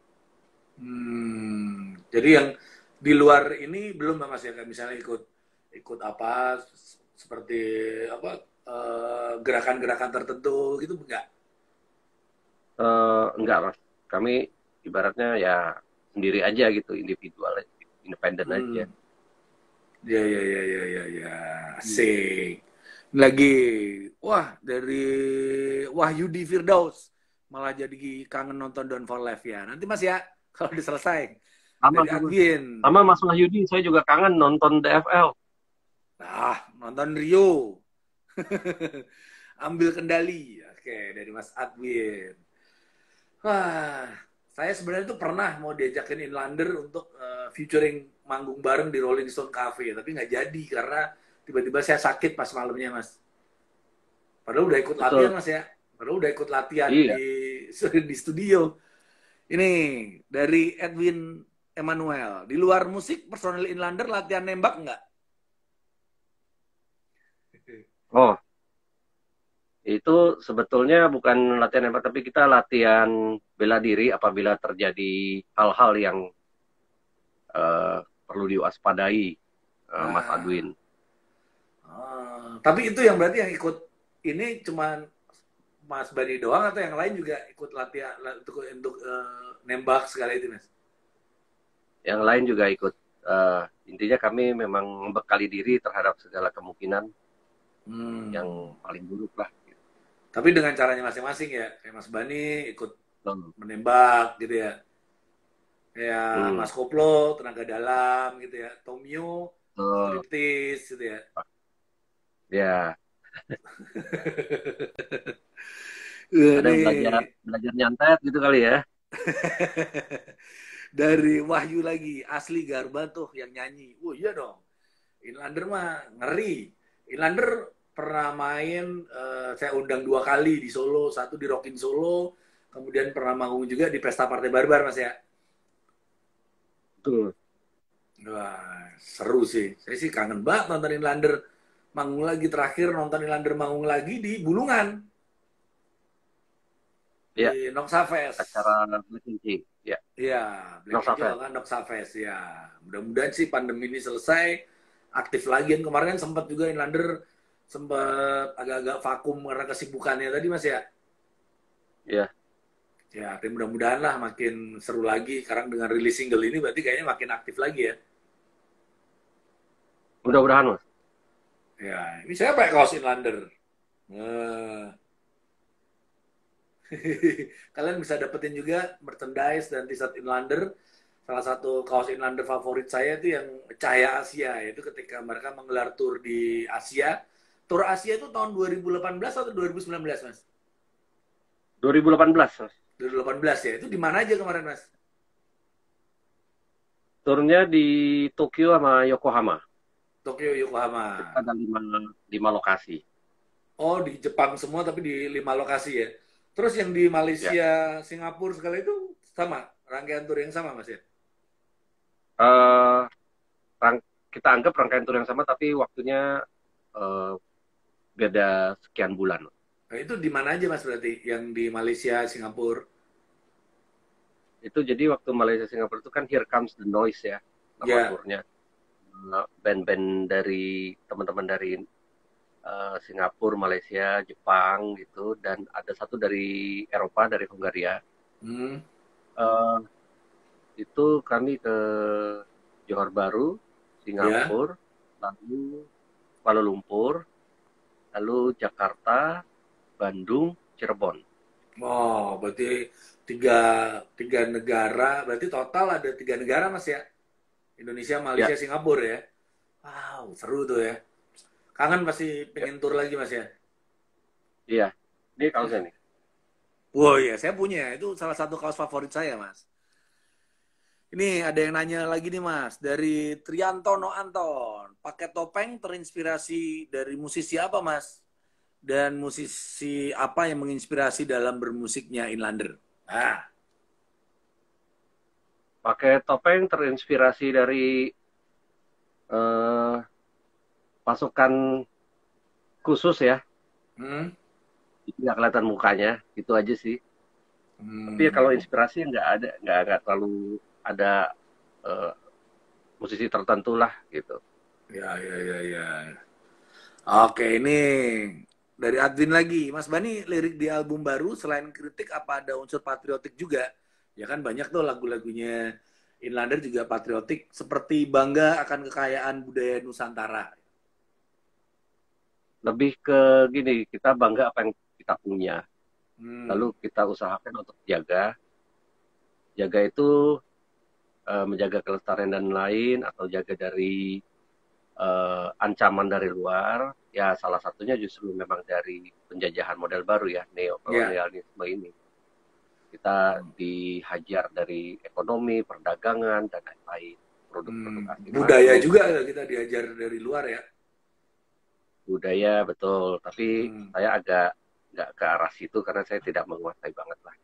Jadi yang di luar ini belum Mas ya, kayak misalnya ikut ikut apa seperti apa gerakan-gerakan tertentu gitu enggak? Enggak mas, kami ibaratnya ya sendiri aja gitu, individual, independen aja. Hmm. Ya ya ya ya ya ya. Hmm. Asik. Lagi wah dari Wahyudi Firdaus malah jadi kangen nonton Don for Life ya. Nanti Mas ya kalau udah selesai Sama dari sama. Advin. Sama Mas Wahyudi, saya juga kangen nonton DFL. Nah, nonton Rio. Ambil kendali. Oke, dari Mas Adwin. Wah, saya sebenarnya tuh pernah mau diajakin Inlander untuk featuring manggung bareng di Rolling Stone Cafe, tapi nggak jadi karena tiba-tiba saya sakit pas malamnya, Mas. Padahal udah ikut latihan, Betul. Mas ya. Padahal udah ikut latihan Iya. di di studio. Ini dari Edwin Emmanuel. Di luar musik, personel Inlander latihan nembak nggak? Oh, itu sebetulnya bukan latihan nembak, tapi kita latihan bela diri apabila terjadi hal-hal yang perlu diwaspadai, Mas Nah, Adwin. tapi itu yang berarti yang ikut ini cuman Mas Bani doang atau yang lain juga ikut latihan untuk nembak segala itu, Mas? Yang lain juga ikut. Intinya kami memang membekali diri terhadap segala kemungkinan yang Hmm. paling buruk lah. Tapi dengan caranya masing-masing ya. Kayak Mas Bani ikut Hmm. menembak gitu ya. Kayak Hmm. Mas Koplo tenaga dalam gitu ya. Tomio Betul. striptease gitu ya. Ya, ada yang belajar Ini belajar nyantet gitu kali ya. dari Wahyu lagi asli Garba tuh yang nyanyi. Oh iya dong. Inlander mah ngeri. Inlander pernah main, saya undang 2 kali di Solo, satu di Rockin Solo, kemudian pernah manggung juga di Pesta Partai Barbar, Mas ya. Betul. Wah, seru sih. Saya sih kangen banget nonton Inlander manggung lagi. Terakhir nonton Inlander manggung lagi di Bulungan, Ya, di Noksa Fest. acara Black ya, Iya, Black Angel Norsafet. kan Noksa Fest ya. Mudah-mudahan sih pandemi ini selesai, aktif lagi. Kan kemarin kan sempat juga Inlander sempat agak-agak vakum karena kesibukannya tadi Mas ya. Ya, Ya, tapi mudah-mudahan lah makin seru lagi. Sekarang dengan rilis single ini berarti kayaknya makin aktif lagi ya. mudah-mudahan mas. Ya, ini saya pakai kaos Inlander. Nah, kalian bisa dapetin juga merchandise dan t-shirt Inlander. Salah satu kaos Inlander favorit saya itu yang Cahaya Asia. Itu ketika mereka menggelar tour di Asia. Tour Asia itu tahun 2018 atau 2019, Mas? 2018 mas. 2018 ya. Itu di mana aja kemarin, Mas? Turnya di Tokyo sama Yokohama. Tokyo, Yokohama. Kita ada lima lokasi. Oh, di Jepang semua tapi di 5 lokasi ya. Terus yang di Ya. Malaysia, Singapura segala itu sama, rangkaian tour yang sama Mas ya. Eh, kita anggap rangkaian tur yang sama, tapi waktunya eh, beda sekian bulan. Nah, itu di mana aja Mas berarti? Yang di Malaysia, Singapura. Itu jadi waktu Malaysia Singapura itu kan Here Comes the Noise ya, nama Ya. turnya. Band-band dari teman-teman dari Singapura, Malaysia, Jepang gitu, dan ada satu dari Eropa, dari Hungaria. Hmm, Eh, itu kami ke Johor Baru, ya. Singapura, lalu Kuala Lumpur, lalu Jakarta, Bandung, Cirebon. Oh, berarti tiga, tiga negara. Berarti total ada 3 negara Mas ya. Indonesia, Ya, Malaysia, Singapura ya. Wow, seru tuh ya. Kangen pasti ya, pengen tour lagi Mas ya. iya. Ini kaosnya nih. Wow ya, saya punya. Itu salah satu kaos favorit saya Mas. Ini ada yang nanya lagi nih Mas, dari Triantono Anton. Pakai topeng terinspirasi dari musisi apa Mas? Dan musisi apa yang menginspirasi dalam bermusiknya Inlander? Ah, Pakai topeng terinspirasi dari eh, pasukan khusus ya. hmm, Jadi nggak kelihatan mukanya, itu aja sih. Tapi ya kalau hmm, inspirasi nggak ada, nggak terlalu ada eh, musisi tertentu lah gitu. ya, ya, ya, ya. Oke, ini dari Advin lagi. Mas Bani, lirik di album baru selain kritik apa ada unsur patriotik juga? Ya kan banyak tuh lagu-lagunya Inlander juga patriotik, seperti bangga akan kekayaan budaya Nusantara. Lebih ke gini, kita bangga apa yang kita punya. Lalu Hmm, kita usahakan untuk jaga. Jaga itu menjaga kelestarian dan lain atau jaga dari ancaman dari luar. Ya salah satunya justru memang dari penjajahan model baru ya, ya. neokolonialisme ini. Kita dihajar dari ekonomi, perdagangan, dan lain-lain. Produk-produk asing Budaya masuk, juga kita diajar dari luar ya. budaya betul. Tapi Hmm. saya agak nggak ke arah situ karena saya tidak menguasai banget lah.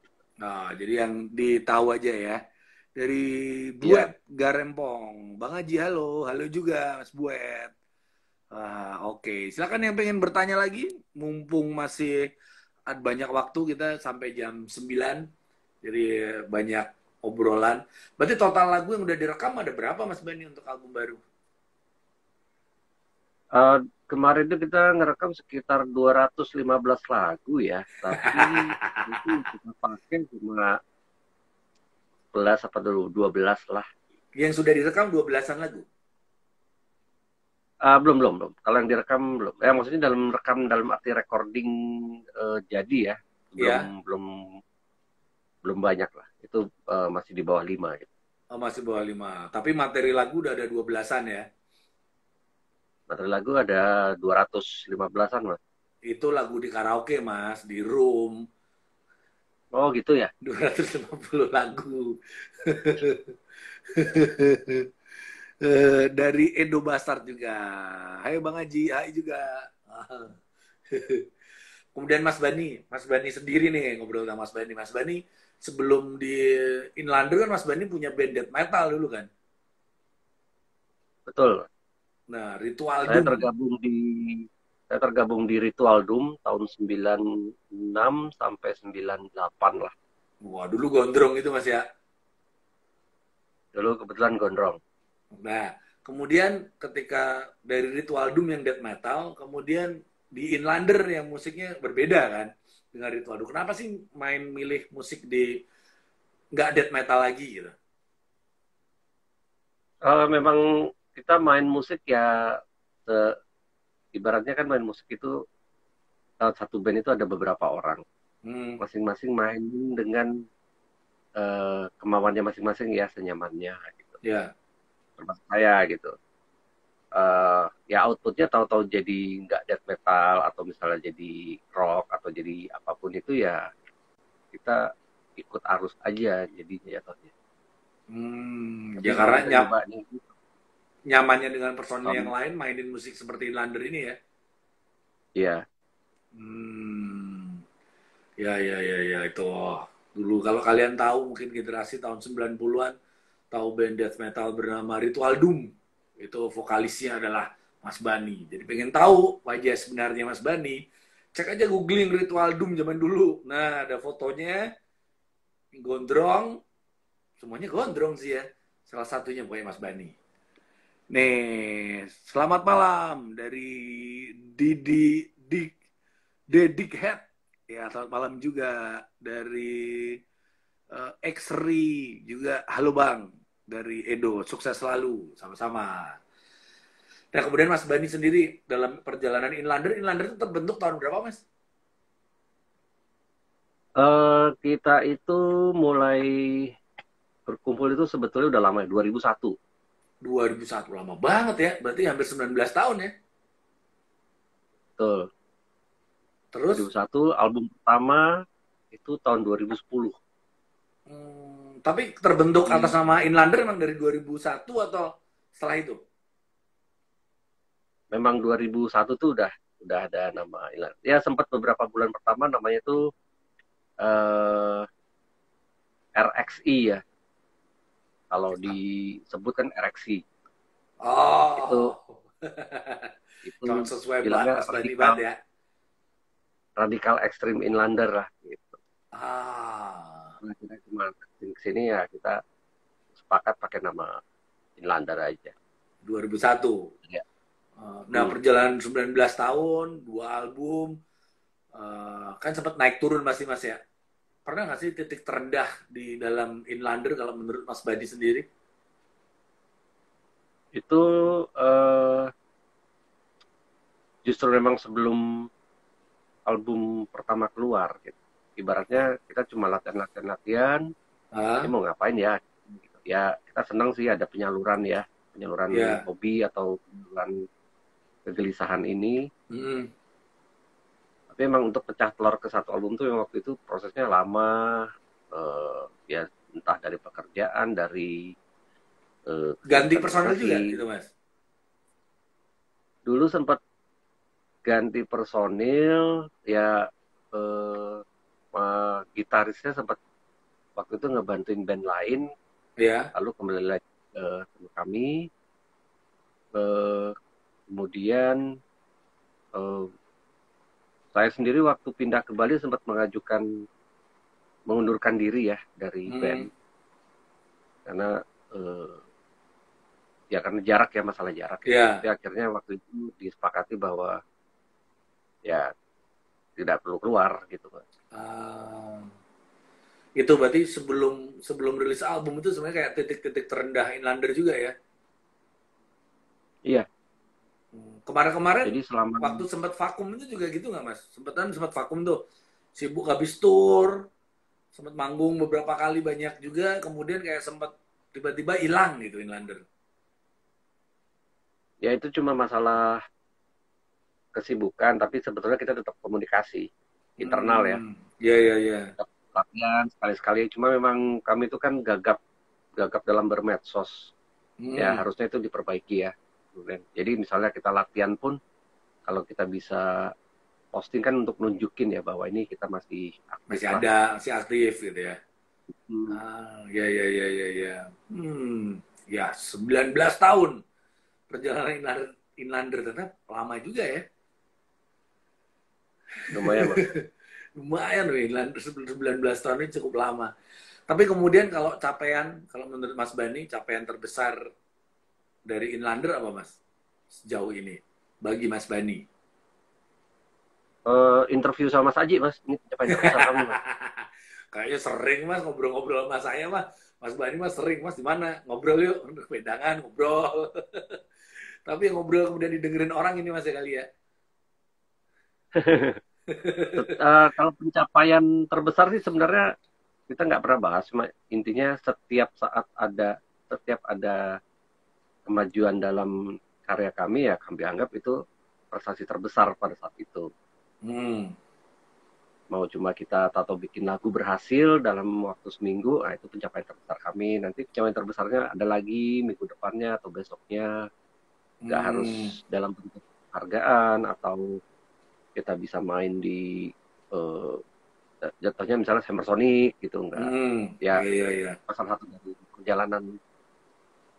Nah, jadi yang ditahu aja ya. Dari Iya, Buet Garempong. Bang Haji, halo. Halo juga Mas Buet. Oke. Silakan yang pengen bertanya lagi. Mumpung masih ada banyak waktu kita sampai jam 9. Jadi banyak obrolan. Berarti total lagu yang udah direkam ada berapa Mas Bani untuk album baru? eh, kemarin itu kita ngerekam sekitar 215 lagu ya, tapi itu kita pakai cuma 11 apa dulu 12 lah. Yang sudah direkam 12-an lagu? Belum. Kalau yang direkam belum. Maksudnya dalam rekam dalam arti recording jadi ya, belum Ya. belum belum banyak lah. Itu masih di bawah 5 gitu. Oh, masih bawah 5. Tapi materi lagu udah ada 12-an ya. Materi lagu ada 215-an mas. Itu lagu di karaoke, Mas, di room. Oh gitu ya. 250 lagu. Dari Edo Bastard juga. Hai Bang Haji, hai juga. Kemudian Mas Bani sendiri nih ngobrol sama Mas Bani. Mas Bani sebelum di Inlander kan Mas Bani punya band death metal dulu kan. Betul. Nah, Ritual Saya Doom. tergabung di saya tergabung di Ritual Doom tahun 96 sampai 98 lah. Wah, dulu gondrong itu Mas ya. Dulu kebetulan gondrong. Nah, kemudian ketika dari Ritual Doom yang death metal, kemudian di Inlander yang musiknya berbeda kan dengan Ritual Doom. Kenapa sih main milih musik di nggak death metal lagi gitu? Memang kita main musik ya, se- ibaratnya kan main musik itu satu band itu ada beberapa orang. Hmm, Masing-masing main dengan kemauannya masing-masing ya, senyamannya gitu. ya. Termasuk saya gitu. Ya outputnya tahu-tahu jadi nggak death metal atau misalnya jadi rock atau jadi apapun itu ya kita ikut arus aja jadinya jatuhnya. Tapi Ya kalau karena kita nyobanya gitu, nyamannya dengan personil yang um, lain mainin musik seperti Inlander ini ya. ya Hmm, ya itu dulu kalau kalian tahu mungkin generasi tahun 90-an tahu band death metal bernama Ritual Doom. Itu vokalisnya adalah Mas Bani. Jadi pengen tahu wajah sebenarnya Mas Bani, cek aja googling Ritual Doom zaman dulu. Nah, ada fotonya gondrong, semuanya gondrong sih ya. Salah satunya pokoknya Mas Bani. Nih, selamat malam dari Didi Dik Dedik Head. Ya, selamat malam juga dari X-Ray juga. Halo Bang, dari Edo. Sukses selalu, sama-sama. Nah, kemudian Mas Bani sendiri dalam perjalanan Inlander, Inlander itu terbentuk tahun berapa, Mas? kita itu mulai berkumpul itu sebetulnya udah lama ya 2001. 2001, lama banget ya. Berarti hampir 19 tahun ya. Betul. Terus 2001 album pertama itu tahun 2010. Tapi terbentuk atas nama Inlander emang dari 2001 atau setelah itu? Memang 2001 tuh udah ada nama Inlander. Ya sempat beberapa bulan pertama namanya tuh RXI ya. Kalau disebut kan RXI. Oh. Itu Kalau sesuai bilangnya Mas Bani banget ya. Radikal Extreme Inlander lah gitu. Nah, kita cuma ke sini ya kita sepakat pakai nama Inlander aja. 2001. Ya. Nah, perjalanan 19 tahun, 2 album, kan sempat naik turun masih Mas ya. Pernah nggak sih titik terendah di dalam Inlander kalau menurut Mas Badi sendiri? Itu justru memang sebelum album pertama keluar gitu. Ibaratnya kita cuma latihan, ini mau ngapain ya? Ya kita senang sih ada penyaluran hobi atau penyaluran kegelisahan ini. Tapi emang untuk pecah telur ke satu album tuh yang waktu itu prosesnya lama, ya entah dari pekerjaan, dari ganti personil juga gitu Mas? Dulu sempat ganti personil, ya gitarisnya sempat waktu itu ngebantuin band lain, lalu kembali lagi ke kami, kemudian saya sendiri waktu pindah ke Bali sempat mengundurkan diri ya dari band, karena karena jarak ya, masalah jarak. Tapi akhirnya waktu itu disepakati bahwa ya tidak perlu keluar gitu. Itu berarti sebelum rilis album itu sebenarnya kayak titik-titik terendah Inlander juga ya? Iya. Kemarin-kemarin waktu sempat vakum itu juga gitu nggak Mas? Sempat vakum tuh, sibuk habis tour, sempat manggung beberapa kali banyak juga, kemudian kayak sempat tiba-tiba hilang gitu Inlander. Ya itu cuma masalah kesibukan, tapi sebetulnya kita tetap komunikasi internal ya. Iya. Tetap latihan sekali-sekali, cuma memang kami itu kan gagap dalam bermedsos. Ya harusnya itu diperbaiki ya. Jadi misalnya kita latihan pun, kalau kita bisa posting kan untuk nunjukin ya bahwa ini kita masih aktif. Masih aktif gitu ya. Ya. Ya 19 tahun perjalanan Inlander tetap lama juga ya. Lumayan Mas. Lumayan loh, Inlander 19 tahun ini cukup lama. Tapi kemudian kalau menurut Mas Bani, capaian terbesar dari Inlander apa Mas? Sejauh ini, bagi Mas Bani. Interview sama Mas Aji Mas, ini capaian terbesar kamu Mas. Kayaknya sering Mas ngobrol-ngobrol sama saya Mas Bani Mas sering Mas di mana ngobrol yuk, wedangan ngobrol. Tapi yang ngobrol kemudian didengerin orang ini Mas ya kali ya. Kalau pencapaian terbesar sih sebenarnya kita nggak pernah bahas, cuma intinya setiap ada kemajuan dalam karya kami ya kami anggap itu prestasi terbesar pada saat itu. Mau cuma kita tato bikin lagu berhasil dalam waktu seminggu, itu pencapaian terbesar kami. Nanti pencapaian terbesarnya ada lagi minggu depannya atau besoknya. Nggak harus dalam bentuk hargaan atau kita bisa main di jatuhnya misalnya Summer Sonic gitu, enggak. Iya. Salah satu dari perjalanan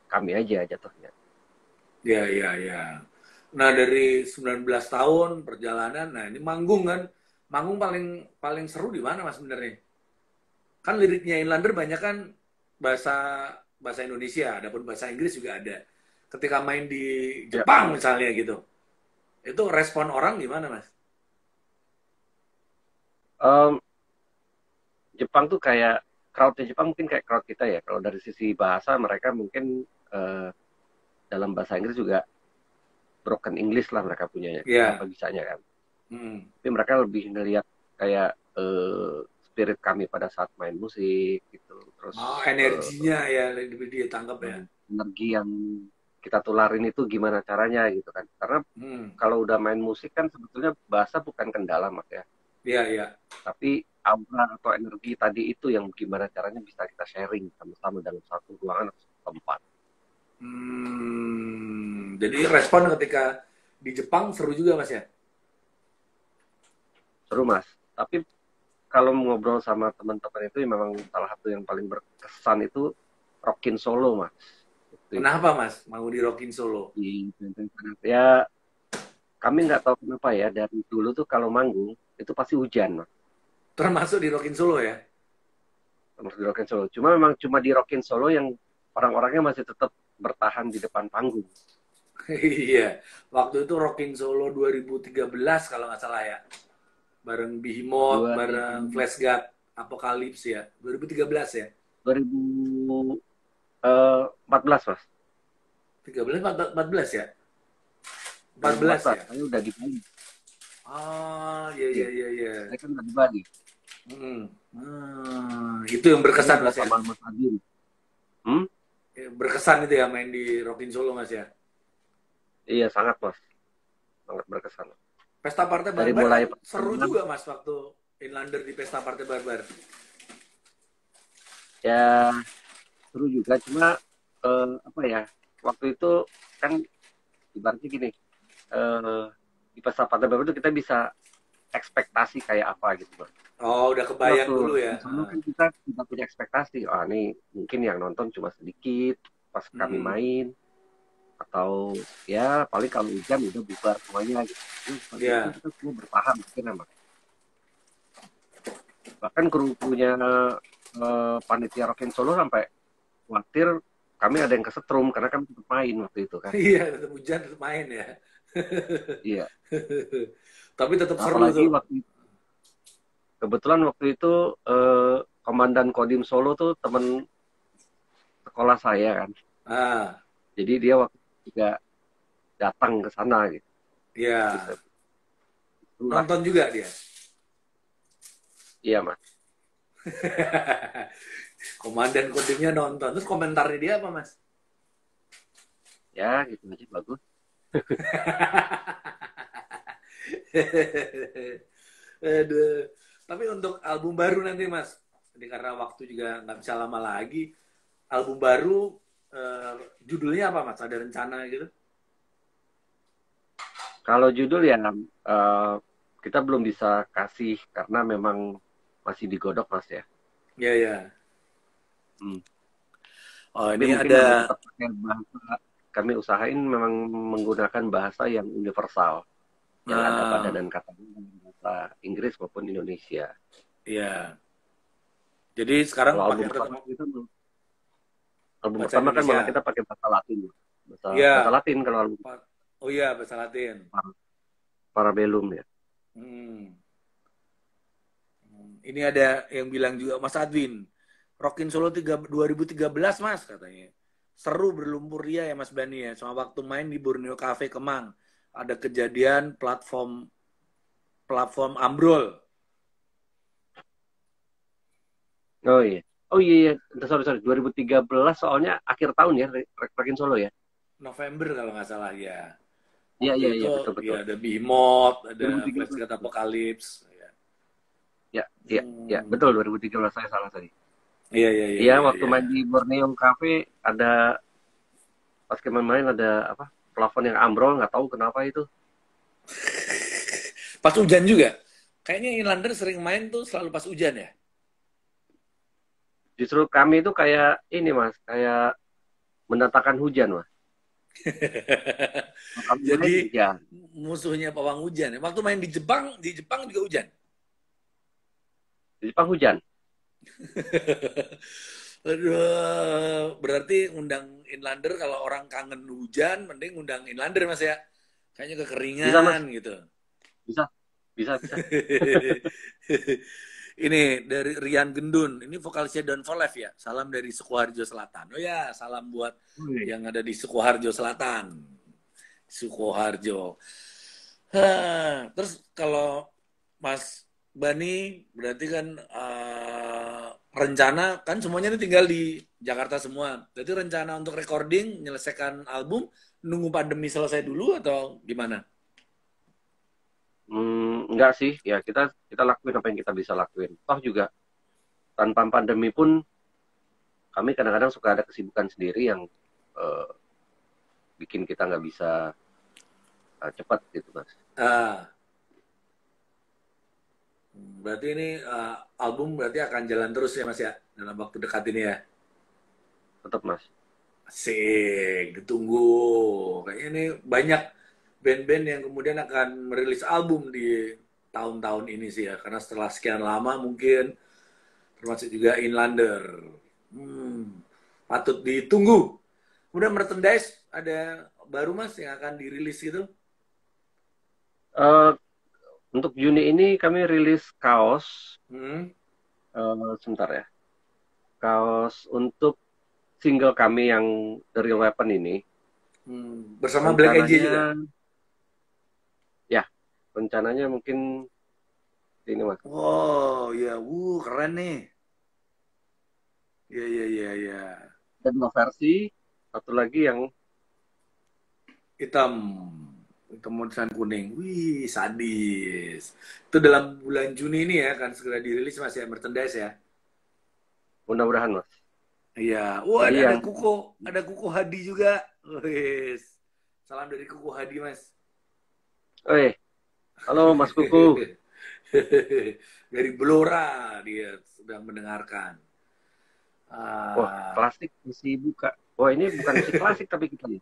kami aja jatuhnya. Iya. Nah dari 19 tahun perjalanan, nah ini manggung kan. Manggung paling seru di mana Mas sebenarnya? Kan liriknya Inlander banyak kan bahasa Indonesia, adapun bahasa Inggris juga ada. Ketika main di Jepang misalnya gitu, itu respon orang gimana Mas? Jepang tuh kayak crowdnya Jepang mungkin kayak crowd kita ya. Kalau dari sisi bahasa mereka mungkin dalam bahasa Inggris juga broken English lah mereka punyanya. Apa bisanya kan? Tapi mereka lebih ngelihat kayak spirit kami pada saat main musik gitu. Terus energinya ya lebih dia tangkap ya. Energi yang kita tularin itu gimana caranya gitu kan. Karena kalau udah main musik kan sebetulnya bahasa bukan kendala Mas ya. Iya. Tapi aura atau energi tadi itu yang gimana caranya bisa kita sharing sama-sama dalam satu ruangan atau satu tempat. Jadi respon ketika di Jepang seru juga Mas ya? Seru Mas. Tapi kalau ngobrol sama teman-teman itu memang salah satu yang paling berkesan itu Rockin Solo Mas. Kenapa Mas mau di Rockin Solo? Ya kami nggak tahu kenapa ya, dari dulu tuh kalau manggung itu pasti hujan Mas. Termasuk di Rockin Solo ya? Termasuk di Rockin Solo. Cuma di Rockin Solo yang orang-orangnya masih tetap bertahan di depan panggung. Iya, waktu itu Rockin Solo 2013 kalau nggak salah ya. Bareng Behemoth, bareng Flash God, Apocalypse ya. 2013 ya? 2014 Mas. 13, 14 ya? 14 ya? Saya udah di Bali. Iya. Saya kan udah di Bali. Itu yang berkesan Mas ya? Sama Mas Adin. Berkesan itu ya main di Rockin Solo Mas ya? Iya sangat Mas, sangat berkesan. Pesta Partai Barbar mulai seru juga Mas waktu Inlander di Pesta Partai Barbar. Ya seru juga, cuma apa ya, waktu itu kan ibaratnya gini, di Pesta Partai Barbar itu kita bisa ekspektasi kayak apa gitu Mas. Oh, udah kebayang dulu ya. Dulu kan kita tidak punya ekspektasi. Nih mungkin yang nonton cuma sedikit pas kami main, atau ya paling kalau hujan udah bubar semuanya gitu. Kita semua bertahan mungkin emang. Bahkan kru-krunya panitia Rockin Solo sampai khawatir kami ada yang kesetrum karena kami tetap main waktu itu kan. Iya, tetap hujan tetap main ya. Iya. Tapi tetap seru tuh. Kebetulan waktu itu Komandan Kodim Solo tuh teman sekolah saya kan. Jadi dia waktu juga datang ke sana gitu. Iya. Nonton juga dia? Iya Mas. Komandan Kodimnya nonton. Terus komentarnya dia apa Mas? Ya gitu aja, bagus. Aduh. Tapi untuk album baru nanti Mas, jadi karena waktu juga nggak bisa lama lagi, album baru judulnya apa Mas? Ada rencana gitu? Kalau judul ya kita belum bisa kasih karena memang masih digodok Mas ya. Iya. Oh ini ada kami usahain memang menggunakan bahasa yang universal, yang ada pada dan katanya bahasa Inggris maupun Indonesia. Iya. Jadi sekarang album pertama kan malah kita pakai bahasa Latin. Bahasa Latin kalau album. Oh iya, bahasa Latin. Parabellum ya. Ini ada yang bilang juga Mas Adwin, Rockin Solo 2013 Mas katanya. Seru berlumpur ria ya Mas Bani ya. Sama waktu main di Borneo Cafe Kemang. Ada kejadian platform ambrol. Oh iya. Sorry. 2013 soalnya akhir tahun ya, Rockin Solo ya. November kalau nggak salah ya. Iya, betul. Ya, ada Behemoth, ada Flash God Apocalypse. Ya, betul 2013 saya salah tadi. Iya. Waktu main di Borneo Cafe ada pas kemarin main ada apa? Plafon yang ambrol, nggak tahu kenapa itu. Pas hujan juga. Kayaknya Inlander sering main tuh selalu pas hujan ya. Justru kami itu kayak ini Mas, kayak mendatangkan hujan Mas. Jadi musuhnya pawang hujan. Waktu main di Jepang juga hujan. Di Jepang hujan. Aduh, berarti undang Inlander kalau orang kangen hujan, mending undang Inlander Mas ya. Kayaknya kekeringan bisa, Mas. Gitu. Bisa. Ini dari Rian Gendun. Ini vokalisnya Down for Life ya. Salam dari Sukoharjo Selatan. Oh ya, salam buat yang ada di Sukoharjo Selatan. Sukoharjo. Terus kalau Mas Bani berarti kan rencana kan semuanya ini tinggal di Jakarta semua. Berarti rencana untuk recording, menyelesaikan album, nunggu pandemi selesai dulu atau gimana? Enggak sih, ya kita lakuin apa yang kita bisa lakuin. Toh juga tanpa pandemi pun kami kadang-kadang suka ada kesibukan sendiri yang bikin kita nggak bisa cepat gitu Mas. Berarti ini album berarti akan jalan terus ya Mas ya dalam waktu dekat ini ya. Tetap Mas. Asik, ditunggu. Kayaknya ini banyak band-band yang kemudian akan merilis album di tahun-tahun ini sih ya, karena setelah sekian lama mungkin, termasuk juga Inlander. Patut ditunggu. Kemudian merchandise ada baru Mas yang akan dirilis gitu? Untuk Juni ini kami rilis kaos. Sebentar ya. Kaos untuk single kami yang The Real Weapon ini. Bersama Black Angel juga? Ya, rencananya mungkin ini Mas. Oh ya, keren nih. Ya. Ada 2 versi, satu lagi yang hitam tulisan kuning. Wih, sadis. Itu dalam bulan Juni ini ya akan segera dirilis Mas ya, merchandise ya. Mudah-mudahan Mas. Iya. Wah, ada kuku Hadi juga. Wih. Salam dari kuku Hadi Mas. Halo Mas Kuku. Dari Blora dia sedang mendengarkan. Wah, klasik masih buka. Wah, ini bukan musik klasik tapi kita nih.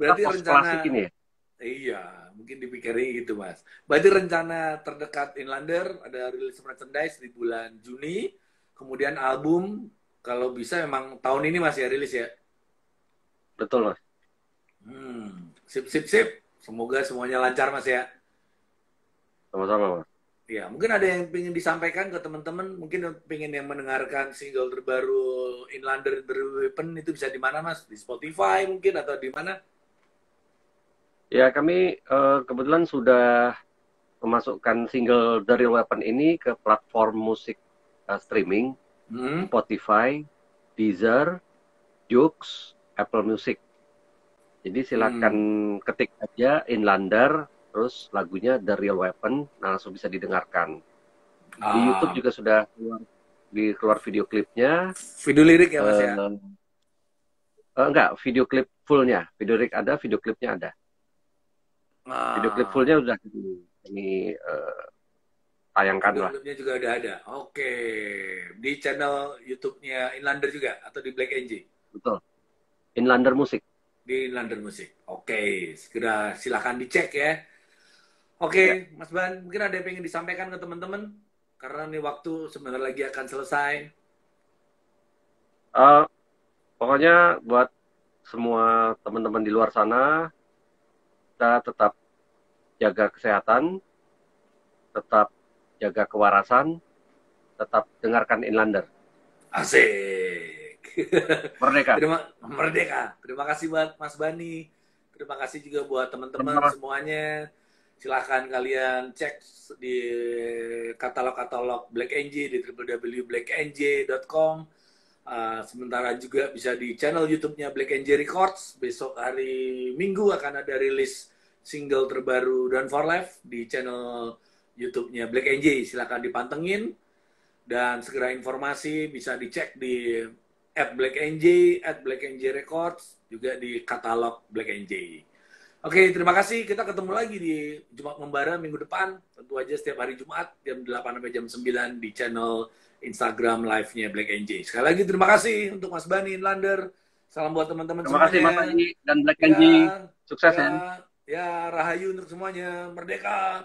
Berarti rencana klasik ini ya? Iya, mungkin dipikirin gitu Mas. Berarti rencana terdekat Inlander ada rilis merchandise di bulan Juni, kemudian album kalau bisa memang tahun ini Mas ya rilis ya? Betul Mas. Sip. Semoga semuanya lancar Mas ya. Sama-sama Mas. Ya, mungkin ada yang ingin disampaikan ke teman-teman, mungkin pengen yang mendengarkan single terbaru Inlander The Weapon itu bisa di mana Mas? Di Spotify mungkin atau di mana? Ya, kami kebetulan sudah memasukkan single The Real Weapon ini ke platform musik streaming, Spotify, Deezer, Joox, Apple Music. Jadi silakan ketik aja Inlander, terus lagunya The Real Weapon, langsung bisa didengarkan. Di YouTube juga sudah keluar video klipnya. Video lirik ya Mas ya? Enggak, video klip fullnya. Video lirik ada, video klipnya ada. Video klip fullnya udah ini tayangkan lah. Video klipnya juga udah ada. Oke. Di channel YouTube-nya Inlander juga atau di Black Angel? Betul. Inlander Musik. Di Inlander Musik. Oke, segera silakan dicek ya. Oke, ya. Mas Ban, mungkin ada yang pengen disampaikan ke teman-teman karena nih waktu sebentar lagi akan selesai. Pokoknya buat semua teman-teman di luar sana, kita tetap jaga kesehatan, tetap jaga kewarasan, tetap dengarkan Inlander. Asik. Merdeka. Merdeka. Terima kasih buat Mas Bani. Terima kasih juga buat teman-teman semuanya. Silahkan kalian cek di katalog-katalog Black Angel di www.blackangel.com. Sementara juga bisa di channel YouTube-nya Black Angel Records. Besok hari Minggu akan ada rilis single terbaru Done for Life di channel YouTube-nya Black Angel. Silahkan dipantengin. Dan segera informasi bisa dicek di @Black Angel, @Black Angel Records, juga di katalog Black Angel. Oke, terima kasih. Kita ketemu lagi di Jumat Membara minggu depan. Tentu aja setiap hari Jumat, jam 8 sampai jam 9 di channel Instagram live-nya Black Angel. Sekali lagi terima kasih untuk Mas Bani Inlander. Salam buat teman-teman semuanya. Terima kasih Mas Bani dan Black Angel. Sukses ya. Ya, rahayu untuk semuanya. Merdeka.